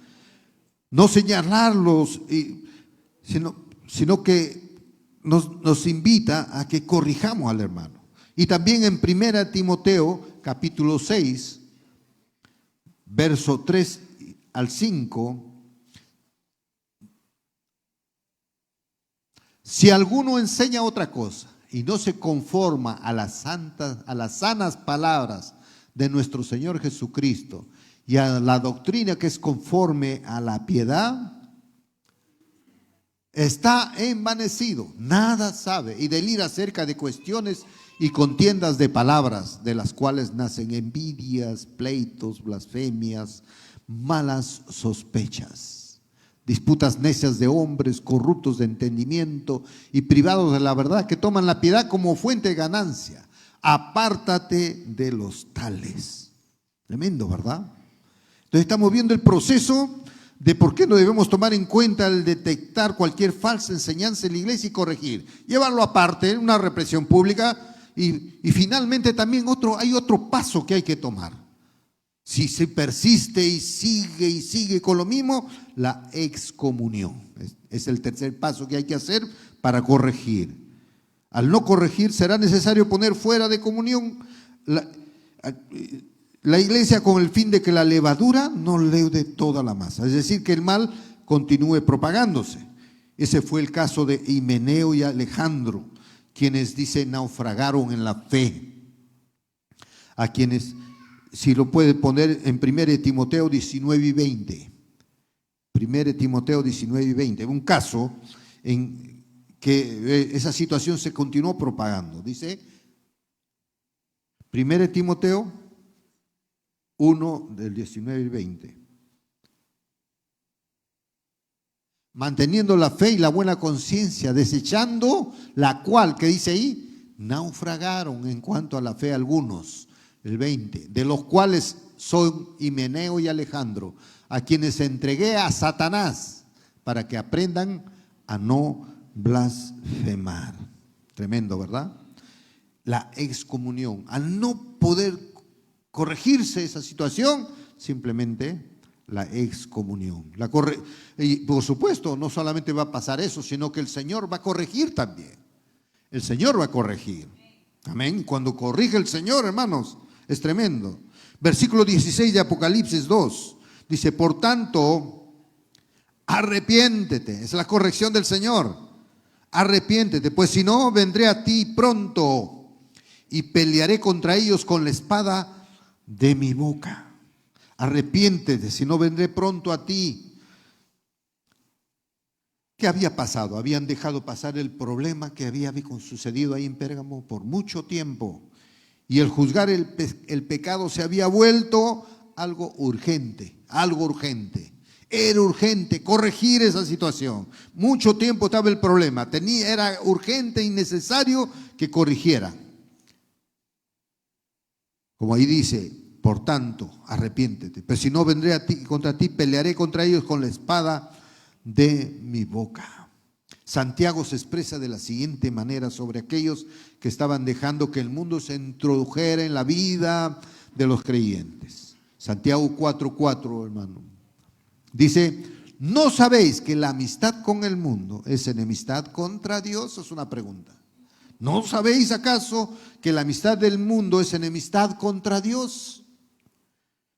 No señalarlos, sino que nos invita a que corrijamos al hermano. Y también en 1 Timoteo capítulo 6, verso 3 al 5, si alguno enseña otra cosa y no se conforma a las sanas palabras de nuestro Señor Jesucristo y a la doctrina que es conforme a la piedad, está envanecido, nada sabe y delira acerca de cuestiones y contiendas de palabras, de las cuales nacen envidias, pleitos, blasfemias, malas sospechas, disputas necias de hombres corruptos de entendimiento y privados de la verdad, que toman la piedad como fuente de ganancia. Apártate de los tales. Tremendo, ¿verdad? Entonces estamos viendo el proceso de por qué no debemos tomar en cuenta al detectar cualquier falsa enseñanza en la iglesia y corregir, llevarlo aparte, una represión pública y finalmente también hay otro paso que hay que tomar. Si se persiste y sigue con lo mismo, la excomunión. Es el tercer paso que hay que hacer para corregir. Al no corregir, será necesario poner fuera de comunión la iglesia con el fin de que la levadura no leude toda la masa. Es decir, que el mal continúe propagándose. Ese fue el caso de Himeneo y Alejandro, quienes dice naufragaron en la fe. A quienes, si lo puede poner en 1 Timoteo 19 y 20. 1 Timoteo 19 y 20. Un caso en que esa situación se continuó propagando. Dice 1 Timoteo 1 del 19 y 20. Manteniendo la fe y la buena conciencia, desechando la cual, ¿qué dice ahí? Naufragaron en cuanto a la fe algunos, el 20, de los cuales son Himeneo y Alejandro, a quienes entregué a Satanás para que aprendan a no blasfemar. Tremendo, ¿verdad? La excomunión. Al no poder corregirse esa situación, simplemente la excomunión. Y por supuesto, no solamente va a pasar eso, sino que el Señor va a corregir también. El Señor va a corregir. Amén. Cuando corrige el Señor, hermanos, es tremendo. Versículo 16 de Apocalipsis 2. Dice, por tanto, arrepiéntete. Es la corrección del Señor. Arrepiéntete, pues si no, vendré a ti pronto y pelearé contra ellos con la espada de mi boca. Arrepiéntete, si no vendré pronto a ti. ¿Qué había pasado? Habían dejado pasar el problema que había sucedido ahí en Pérgamo por mucho tiempo. Y el juzgar el pecado se había vuelto algo urgente, algo urgente. Era urgente corregir esa situación. Mucho tiempo estaba el problema. Era urgente y necesario que corrigiera. Como ahí dice, por tanto, arrepiéntete. Pero si no, vendré a ti, contra ti, pelearé contra ellos con la espada de mi boca. Santiago se expresa de la siguiente manera sobre aquellos que estaban dejando que el mundo se introdujera en la vida de los creyentes. Santiago 4:4, hermano. Dice, ¿no sabéis que la amistad con el mundo es enemistad contra Dios? Es una pregunta. ¿No sabéis acaso que la amistad del mundo es enemistad contra Dios?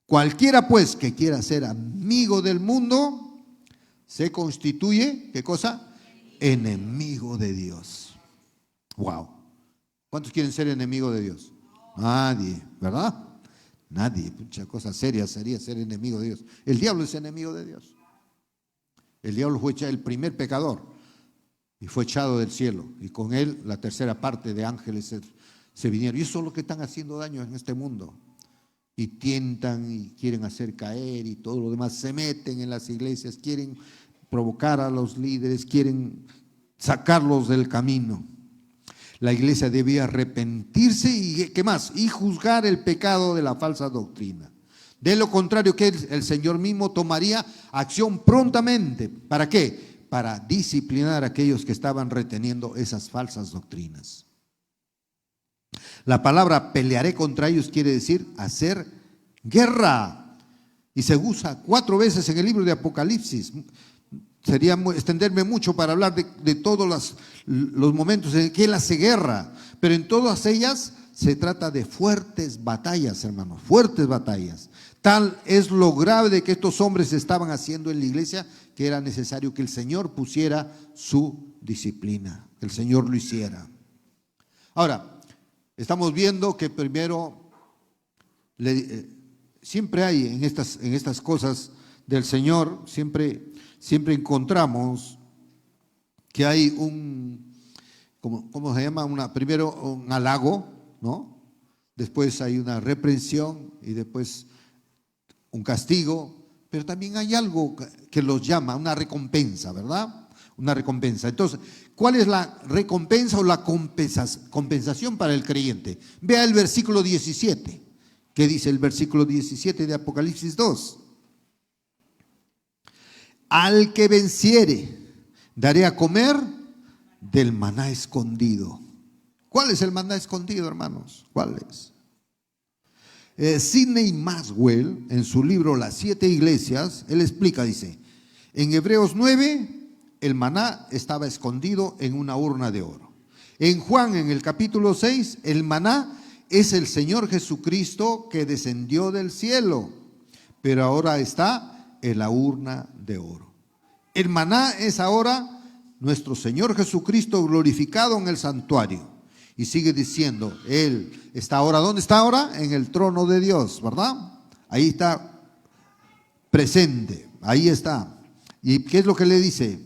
Cualquiera pues que quiera ser amigo del mundo, se constituye, ¿qué cosa? Enemigo de Dios. Wow. ¿Cuántos quieren ser enemigos de Dios? Nadie, ¿verdad? Nadie. Mucha cosa seria sería ser enemigo de Dios. El diablo es enemigo de Dios. El diablo fue el primer pecador y fue echado del cielo. Y con él la tercera parte de ángeles se vinieron. Y eso es lo que están haciendo daño en este mundo. Y tientan y quieren hacer caer y todo lo demás. Se meten en las iglesias, quieren provocar a los líderes, quieren sacarlos del camino. La iglesia debía arrepentirse y ¿qué más? Y juzgar el pecado de la falsa doctrina. De lo contrario, que el Señor mismo tomaría acción prontamente. ¿Para qué? Para disciplinar a aquellos que estaban reteniendo esas falsas doctrinas. La palabra pelearé contra ellos quiere decir hacer guerra. Y se usa 4 veces en el libro de Apocalipsis. Sería extenderme mucho para hablar de todos los momentos en que él hace guerra. Pero en todas ellas se trata de fuertes batallas, hermanos, fuertes batallas. Tal es lo grave de que estos hombres estaban haciendo en la iglesia que era necesario que el Señor pusiera su disciplina, que el Señor lo hiciera. Ahora, estamos viendo que primero siempre hay en estas cosas del Señor, siempre encontramos que hay ¿cómo se llama? Primero un halago, ¿no? Después hay una reprensión y después un castigo, pero también hay algo que los llama una recompensa, ¿verdad? Una recompensa. Entonces, ¿cuál es la recompensa o la compensación para el creyente? Vea el versículo 17. ¿Qué dice el versículo 17 de Apocalipsis 2? al que venciere, daré a comer del maná escondido. ¿Cuál es el maná escondido, hermanos? ¿Cuál es? Sidney Maxwell, en su libro Las 7 iglesias, él explica, dice, en Hebreos 9, el maná estaba escondido en una urna de oro. En Juan, en el capítulo 6, el maná es el Señor Jesucristo que descendió del cielo, pero ahora está en la urna de oro. El maná es ahora nuestro Señor Jesucristo glorificado en el santuario. Y sigue diciendo, Él está ahora, ¿dónde está ahora? En el trono de Dios, ¿verdad? Ahí está presente, ahí está. ¿Y qué es lo que le dice?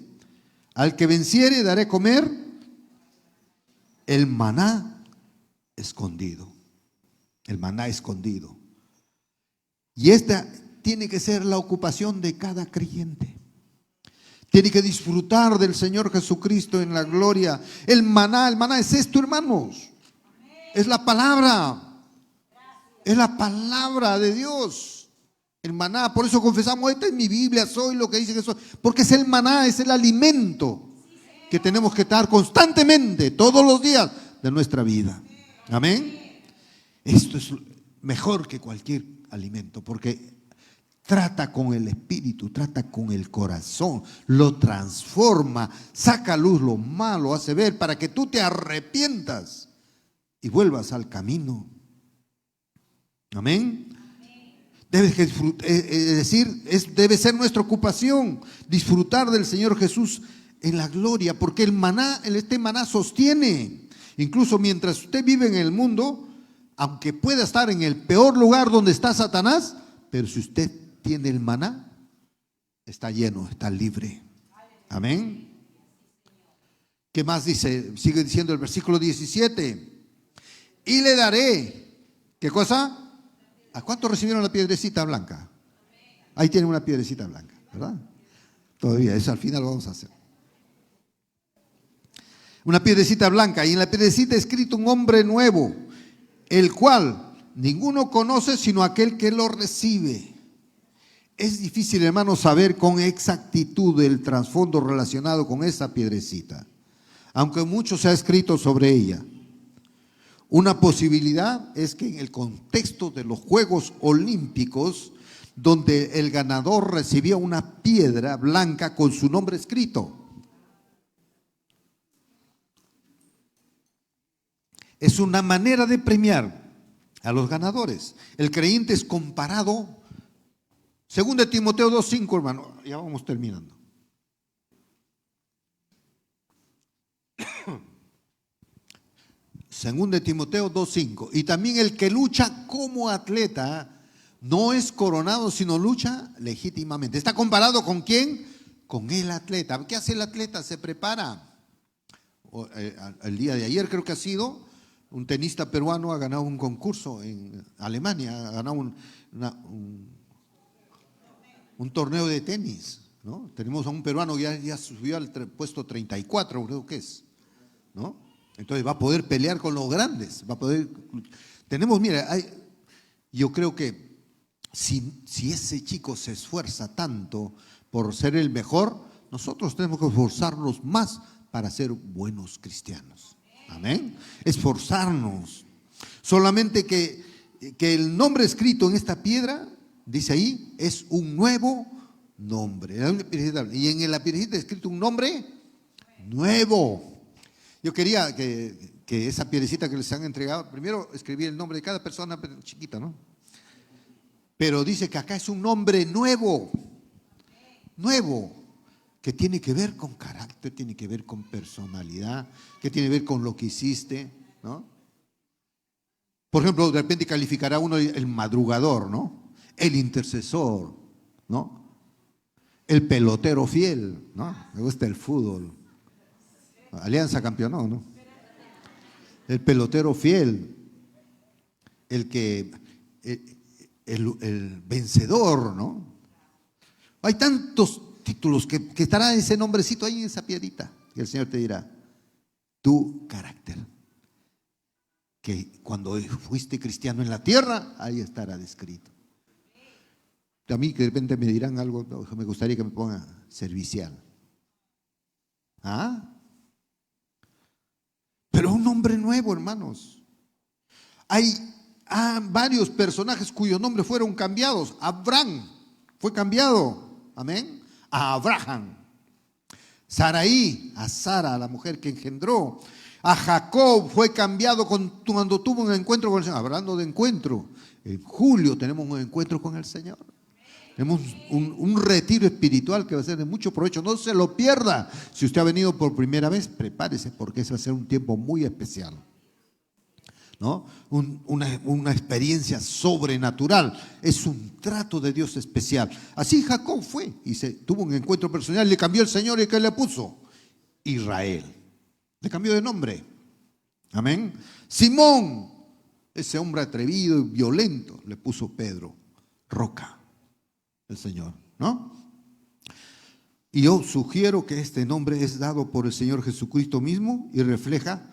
Al que venciere daré comer el maná escondido. El maná escondido. Y esta tiene que ser la ocupación de cada creyente. Tiene que disfrutar del Señor Jesucristo en la gloria. El maná es esto, hermanos. Es la palabra. Es la palabra de Dios. El maná, por eso confesamos, esta es mi Biblia, soy lo que dice que soy. Porque es el maná, es el alimento que tenemos que dar constantemente, todos los días de nuestra vida. Amén. Esto es mejor que cualquier alimento, porque trata con el espíritu, trata con el corazón, lo transforma, saca a luz lo malo, hace ver para que tú te arrepientas y vuelvas al camino. Amén. Debes debe ser nuestra ocupación disfrutar del Señor Jesús en la gloria, porque el maná, este maná sostiene. Incluso mientras usted vive en el mundo, aunque pueda estar en el peor lugar donde está Satanás, pero si usted tiene el maná, está lleno, está libre. Amén. ¿Qué más dice? Sigue diciendo el versículo 17. Y le daré, ¿qué cosa? ¿A cuántos recibieron la piedrecita blanca? Ahí tienen una piedrecita blanca, ¿verdad? Todavía, eso al final lo vamos a hacer. Una piedrecita blanca, y en la piedrecita escrito un nombre nuevo, el cual ninguno conoce sino aquel que lo recibe. Es difícil, hermanos, saber con exactitud el trasfondo relacionado con esa piedrecita, aunque mucho se ha escrito sobre ella. Una posibilidad es que en el contexto de los Juegos Olímpicos, donde el ganador recibía una piedra blanca con su nombre escrito. Es una manera de premiar a los ganadores. El creyente es comparado, según de Timoteo 2:5, hermano, ya vamos terminando. Según de Timoteo 2:5. Y también el que lucha como atleta no es coronado, sino lucha legítimamente. ¿Está comparado con quién? Con el atleta. ¿Qué hace el atleta? Se prepara. El día de ayer creo que ha sido, un tenista peruano ha ganado un concurso en Alemania, ha ganado un torneo de tenis, ¿no? Tenemos a un peruano que ya subió al puesto 34, creo que es, ¿no? Entonces va a poder pelear con los grandes, va a poder. Tenemos, mira, yo creo que si ese chico se esfuerza tanto por ser el mejor, nosotros tenemos que esforzarnos más para ser buenos cristianos. Amén. Esforzarnos. Solamente que el nombre escrito en esta piedra, dice ahí, es un nuevo nombre. Y en la piedrecita escrito un nombre nuevo. Yo quería que esa piedrecita que les han entregado, primero escribí el nombre de cada persona, pero chiquita, ¿no? Pero dice que acá es un nombre nuevo, que tiene que ver con carácter, tiene que ver con personalidad, que tiene que ver con lo que hiciste, ¿no? Por ejemplo, de repente calificará uno el madrugador, ¿no? El intercesor, ¿no? El pelotero fiel, ¿no? Me gusta el fútbol. Alianza campeonó, ¿no? El pelotero fiel, el vencedor, ¿no? Hay tantos títulos que estará ese nombrecito ahí en esa piedrita. Y el Señor te dirá, tu carácter, que cuando fuiste cristiano en la tierra, ahí estará descrito. A mí que de repente me dirán algo, me gustaría que me ponga servicial. ¿Ah? Pero un nombre nuevo, hermanos. Hay varios personajes cuyos nombres fueron cambiados. Abraham fue cambiado, amén, a Abraham. Saraí, a Sara, la mujer que engendró. A Jacob fue cambiado cuando tuvo un encuentro con el Señor. Hablando de encuentro, en julio tenemos un encuentro con el Señor. Tenemos un retiro espiritual que va a ser de mucho provecho. No se lo pierda. Si usted ha venido por primera vez, prepárese porque ese va a ser un tiempo muy especial, ¿no? Una experiencia sobrenatural. Es un trato de Dios especial. Así Jacob fue y tuvo un encuentro personal. Le cambió el Señor y ¿qué le puso? Israel. Le cambió de nombre. Amén. Simón, ese hombre atrevido y violento, le puso Pedro, roca. El Señor, ¿no? Y yo sugiero que este nombre es dado por el Señor Jesucristo mismo y refleja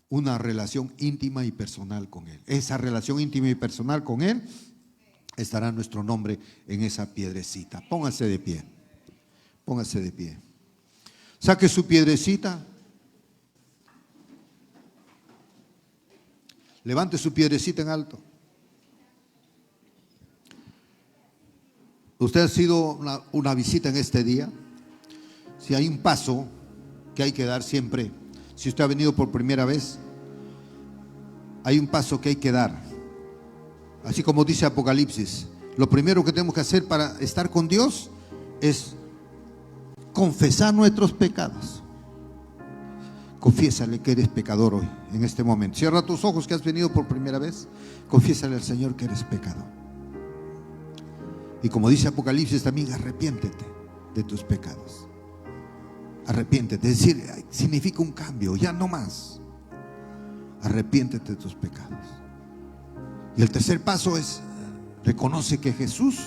una relación íntima y personal con Él. Esa relación íntima y personal con Él estará nuestro nombre en esa piedrecita. Póngase de pie. Póngase de pie. Saque su piedrecita. Levante su piedrecita en alto. Usted ha sido una visita en este día. Si hay un paso que hay que dar siempre, si usted ha venido por primera vez, hay un paso que hay que dar. Así como dice Apocalipsis, lo primero que tenemos que hacer para estar con Dios es confesar nuestros pecados. Confiésale que eres pecador hoy, en este momento. Cierra tus ojos que has venido por primera vez. Confiésale al Señor que eres pecador. Y como dice Apocalipsis también, arrepiéntete de tus pecados. Arrepiéntete, es decir, significa un cambio, ya no más. Arrepiéntete de tus pecados. Y el tercer paso es, reconoce que Jesús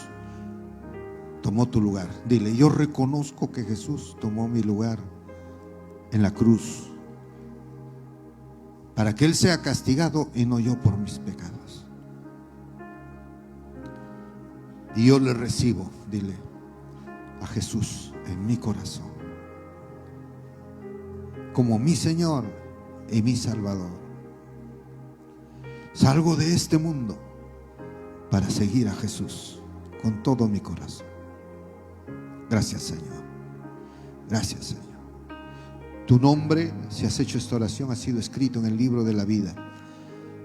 tomó tu lugar. Dile, yo reconozco que Jesús tomó mi lugar en la cruz, para que Él sea castigado y no yo por mis pecados. Y yo le recibo, dile, a Jesús en mi corazón como mi Señor y mi Salvador. Salgo de este mundo para seguir a Jesús con todo mi corazón. Gracias, Señor. Gracias, Señor. Tu nombre, si has hecho esta oración, ha sido escrito en el libro de la vida.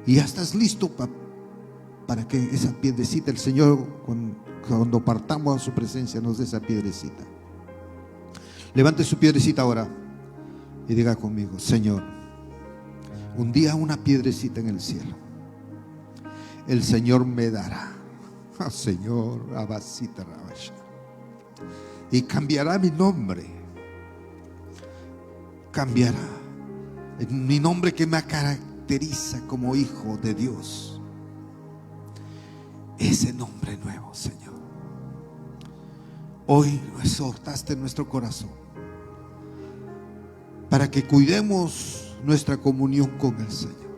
Y ya estás listo para que esa piedrecita, el Señor, cuando partamos a su presencia, nos dé esa piedrecita. Levante su piedrecita ahora y diga conmigo, Señor, un día una piedrecita en el cielo el Señor me dará. Oh, Señor, abasita rabasha. Y cambiará mi nombre. Cambiará mi nombre que me caracteriza como hijo de Dios. Ese nombre nuevo, Señor, hoy lo exhortaste en nuestro corazón para que cuidemos nuestra comunión con el Señor,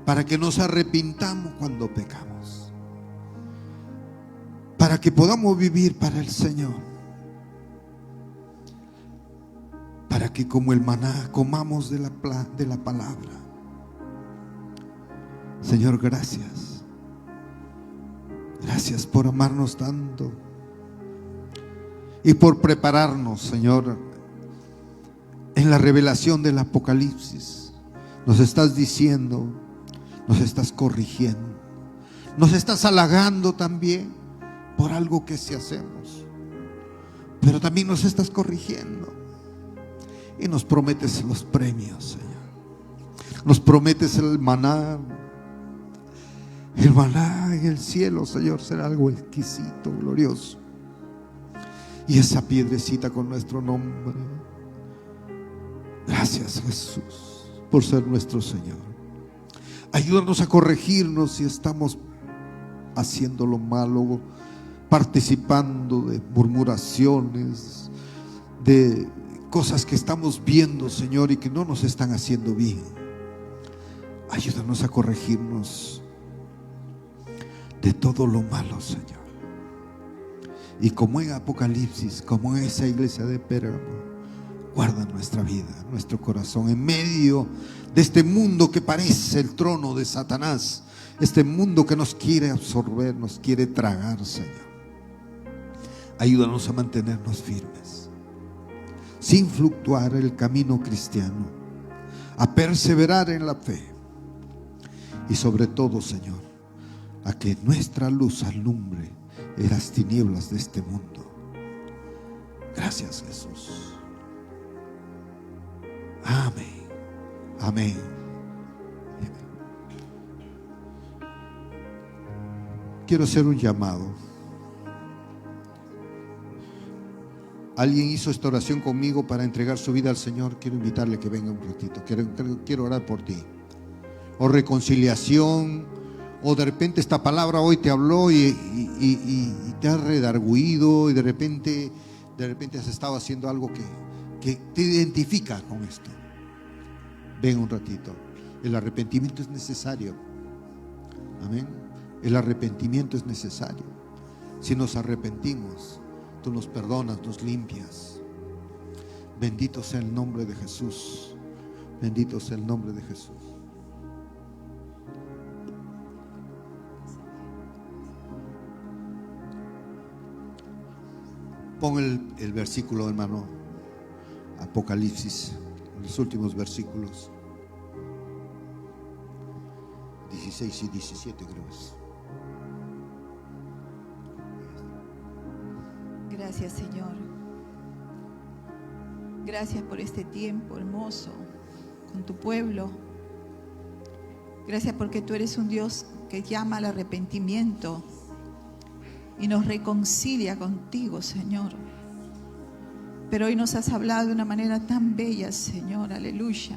para que nos arrepintamos cuando pecamos, para que podamos vivir para el Señor, para que como el maná comamos de la palabra. Señor, gracias. Gracias por amarnos tanto y por prepararnos, Señor, en la revelación del Apocalipsis. Nos estás diciendo, nos estás corrigiendo, nos estás halagando también por algo que sí hacemos, pero también nos estás corrigiendo y nos prometes los premios, Señor. Nos prometes el maná. El maná en el cielo, Señor, será algo exquisito, glorioso. Y esa piedrecita con nuestro nombre. Gracias, Jesús, por ser nuestro Señor. Ayúdanos a corregirnos si estamos haciendo lo malo, participando de murmuraciones, de cosas que estamos viendo, Señor, y que no nos están haciendo bien. Ayúdanos a corregirnos de todo lo malo, Señor. Y como en Apocalipsis, como en esa iglesia de Pérgamo, guarda nuestra vida, nuestro corazón en medio de este mundo que parece el trono de Satanás, este mundo que nos quiere absorber, nos quiere tragar, Señor. Ayúdanos a mantenernos firmes, sin fluctuar el camino cristiano, a perseverar en la fe y sobre todo, Señor, a que nuestra luz alumbre en las tinieblas de este mundo. Gracias, Jesús. Amén. Amén. Quiero hacer un llamado. Alguien hizo esta oración conmigo para entregar su vida al Señor. Quiero invitarle que venga un ratito. Quiero orar por ti. O reconciliación, o de repente esta palabra hoy te habló y te ha redarguido, y de repente has estado haciendo algo que te identifica con esto. Ven un ratito. El arrepentimiento es necesario. Amén. El arrepentimiento es necesario. Si nos arrepentimos, tú nos perdonas, nos limpias. Bendito sea el nombre de Jesús. Bendito sea el nombre de Jesús. Pon el versículo, hermano. Apocalipsis, los últimos versículos 16 y 17, creo es. Gracias, Señor. Gracias por este tiempo hermoso con tu pueblo. Gracias porque tú eres un Dios que llama al arrepentimiento y nos reconcilia contigo, Señor. Pero hoy nos has hablado de una manera tan bella, Señor. Aleluya.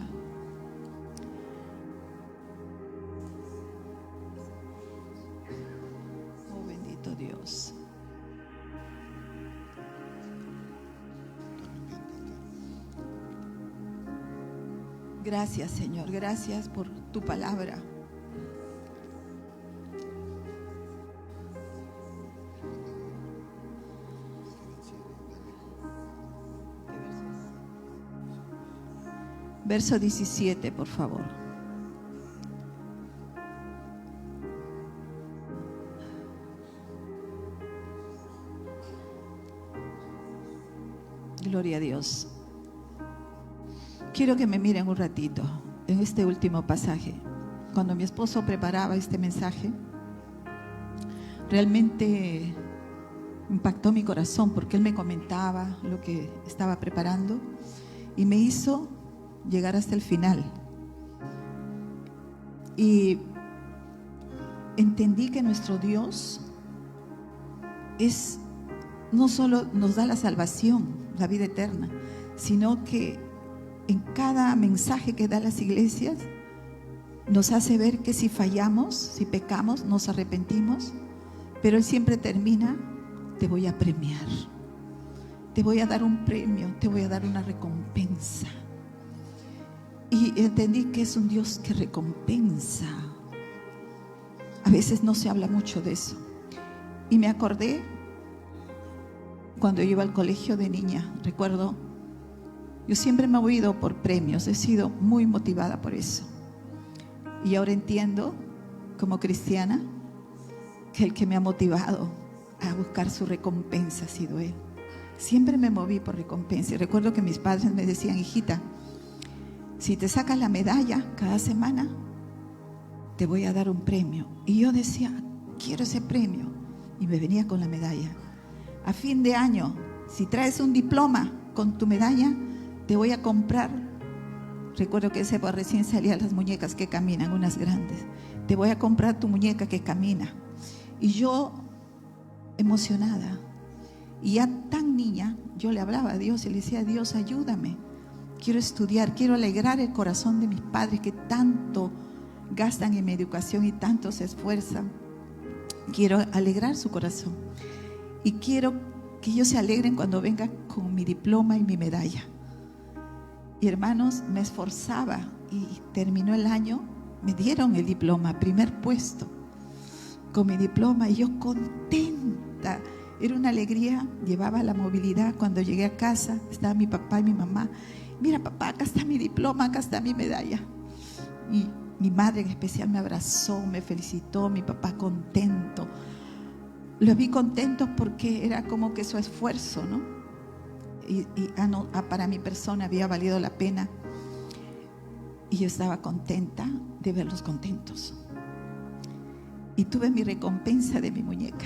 Oh, bendito Dios. Gracias, Señor. Gracias por tu palabra. Verso 17, por favor. Gloria a Dios. Quiero que me miren un ratito en este último pasaje. Cuando mi esposo preparaba este mensaje, realmente impactó mi corazón porque él me comentaba lo que estaba preparando y me hizo llegar hasta el final. Y entendí que nuestro Dios no solo nos da la salvación, la vida eterna, sino que en cada mensaje que da a las iglesias nos hace ver que si fallamos, si pecamos, nos arrepentimos, pero Él siempre termina: te voy a premiar, te voy a dar un premio, te voy a dar una recompensa. Y entendí que es un Dios que recompensa. A veces no se habla mucho de eso. Y me acordé cuando yo iba al colegio de niña. Recuerdo, yo siempre me he movido por premios, he sido muy motivada por eso. Y ahora entiendo, como cristiana, que el que me ha motivado a buscar su recompensa ha sido Él. Siempre me moví por recompensa. Y recuerdo que mis padres me decían: hijita, si te sacas la medalla cada semana, te voy a dar un premio. Y yo decía: quiero ese premio. Y me venía con la medalla. A fin de año, si traes un diploma con tu medalla, te voy a comprar. Recuerdo que ese recién salían las muñecas que caminan, unas grandes. Te voy a comprar tu muñeca que camina. Y yo, emocionada, y ya tan niña, yo le hablaba a Dios y le decía: Dios, ayúdame. Quiero estudiar, quiero alegrar el corazón de mis padres que tanto gastan en mi educación y tanto se esfuerzan. Quiero alegrar su corazón. Y quiero que ellos se alegren cuando venga con mi diploma y mi medalla. Y hermanos, me esforzaba y terminó el año, me dieron el diploma, primer puesto, con mi diploma, y yo contenta. Era una alegría, llevaba la movilidad. Cuando llegué a casa, estaba mi papá y mi mamá. Mira, papá, acá está mi diploma, acá está mi medalla. Y mi madre en especial me abrazó, me felicitó, mi papá contento. Lo vi contento porque era como que su esfuerzo, ¿no? Para mi persona había valido la pena. Y yo estaba contenta de verlos contentos. Y tuve mi recompensa de mi muñeca.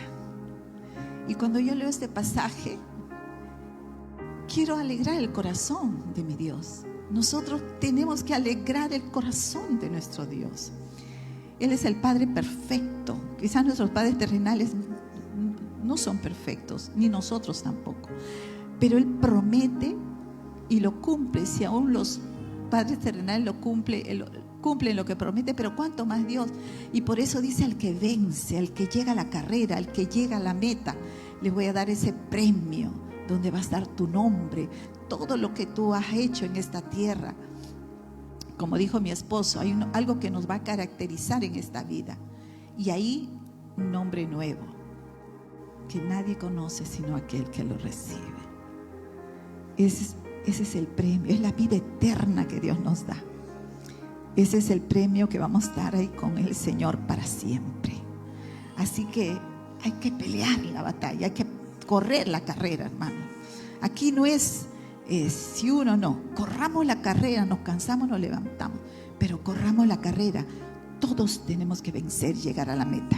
Y cuando yo leo este pasaje, quiero alegrar el corazón de mi Dios. Nosotros tenemos que alegrar el corazón de nuestro Dios. Él es el Padre perfecto. Quizás nuestros padres terrenales no son perfectos, ni nosotros tampoco. Pero Él promete y lo cumple. Si aún los padres terrenales lo cumplen lo que promete, pero cuánto más Dios. Y por eso dice: al que vence, al que llega a la carrera, al que llega a la meta, le voy a dar ese premio donde va a estar tu nombre, todo lo que tú has hecho en esta tierra. Como dijo mi esposo, hay algo que nos va a caracterizar en esta vida, y ahí un nombre nuevo que nadie conoce sino aquel que lo recibe. Ese es el premio, es la vida eterna que Dios nos da. Ese es el premio que vamos a estar ahí con el Señor para siempre. Así que hay que pelear la batalla, hay que correr la carrera, hermano. Aquí no es si uno no, corramos la carrera, nos cansamos, nos levantamos, pero corramos la carrera. Todos tenemos que vencer y llegar a la meta.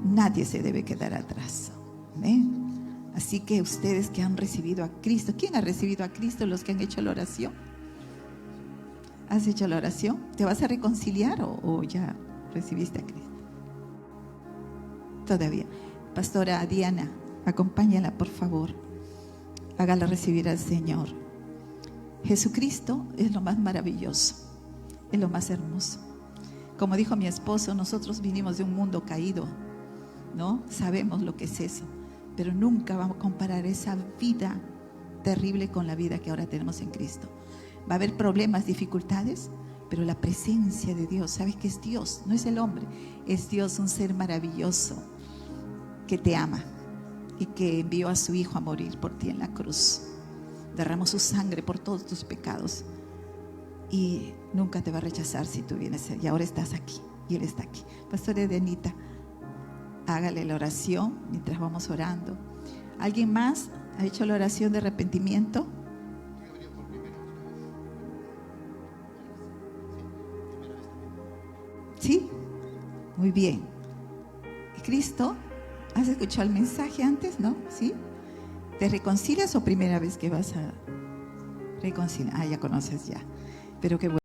Nadie se debe quedar atrás. ¿Amén? Así que ustedes que han recibido a Cristo, ¿quién ha recibido a Cristo? Los que han hecho la oración. ¿Has hecho la oración? ¿Te vas a reconciliar o ya recibiste a Cristo? Todavía. Pastora Diana, acompáñala por favor. Hágala recibir al Señor. Jesucristo es lo más maravilloso, es lo más hermoso. Como dijo mi esposo, nosotros vinimos de un mundo caído, ¿no? Sabemos lo que es eso, pero nunca vamos a comparar esa vida terrible con la vida que ahora tenemos en Cristo. Va a haber problemas, dificultades, pero la presencia de Dios, ¿sabes qué es Dios? No es el hombre, es Dios, un ser maravilloso que te ama y que envió a su Hijo a morir por ti en la cruz. Derramó su sangre por todos tus pecados y nunca te va a rechazar si tú vienes. Y ahora estás aquí y Él está aquí. Pastora Edenita, hágale la oración mientras vamos orando. ¿Alguien más ha hecho la oración de arrepentimiento? ¿Sí? Muy bien. ¿Cristo? ¿Has escuchado el mensaje antes? ¿No? ¿Sí? ¿Te reconcilias o primera vez que vas a reconciliar? Ah, ya conoces ya. Pero qué bueno.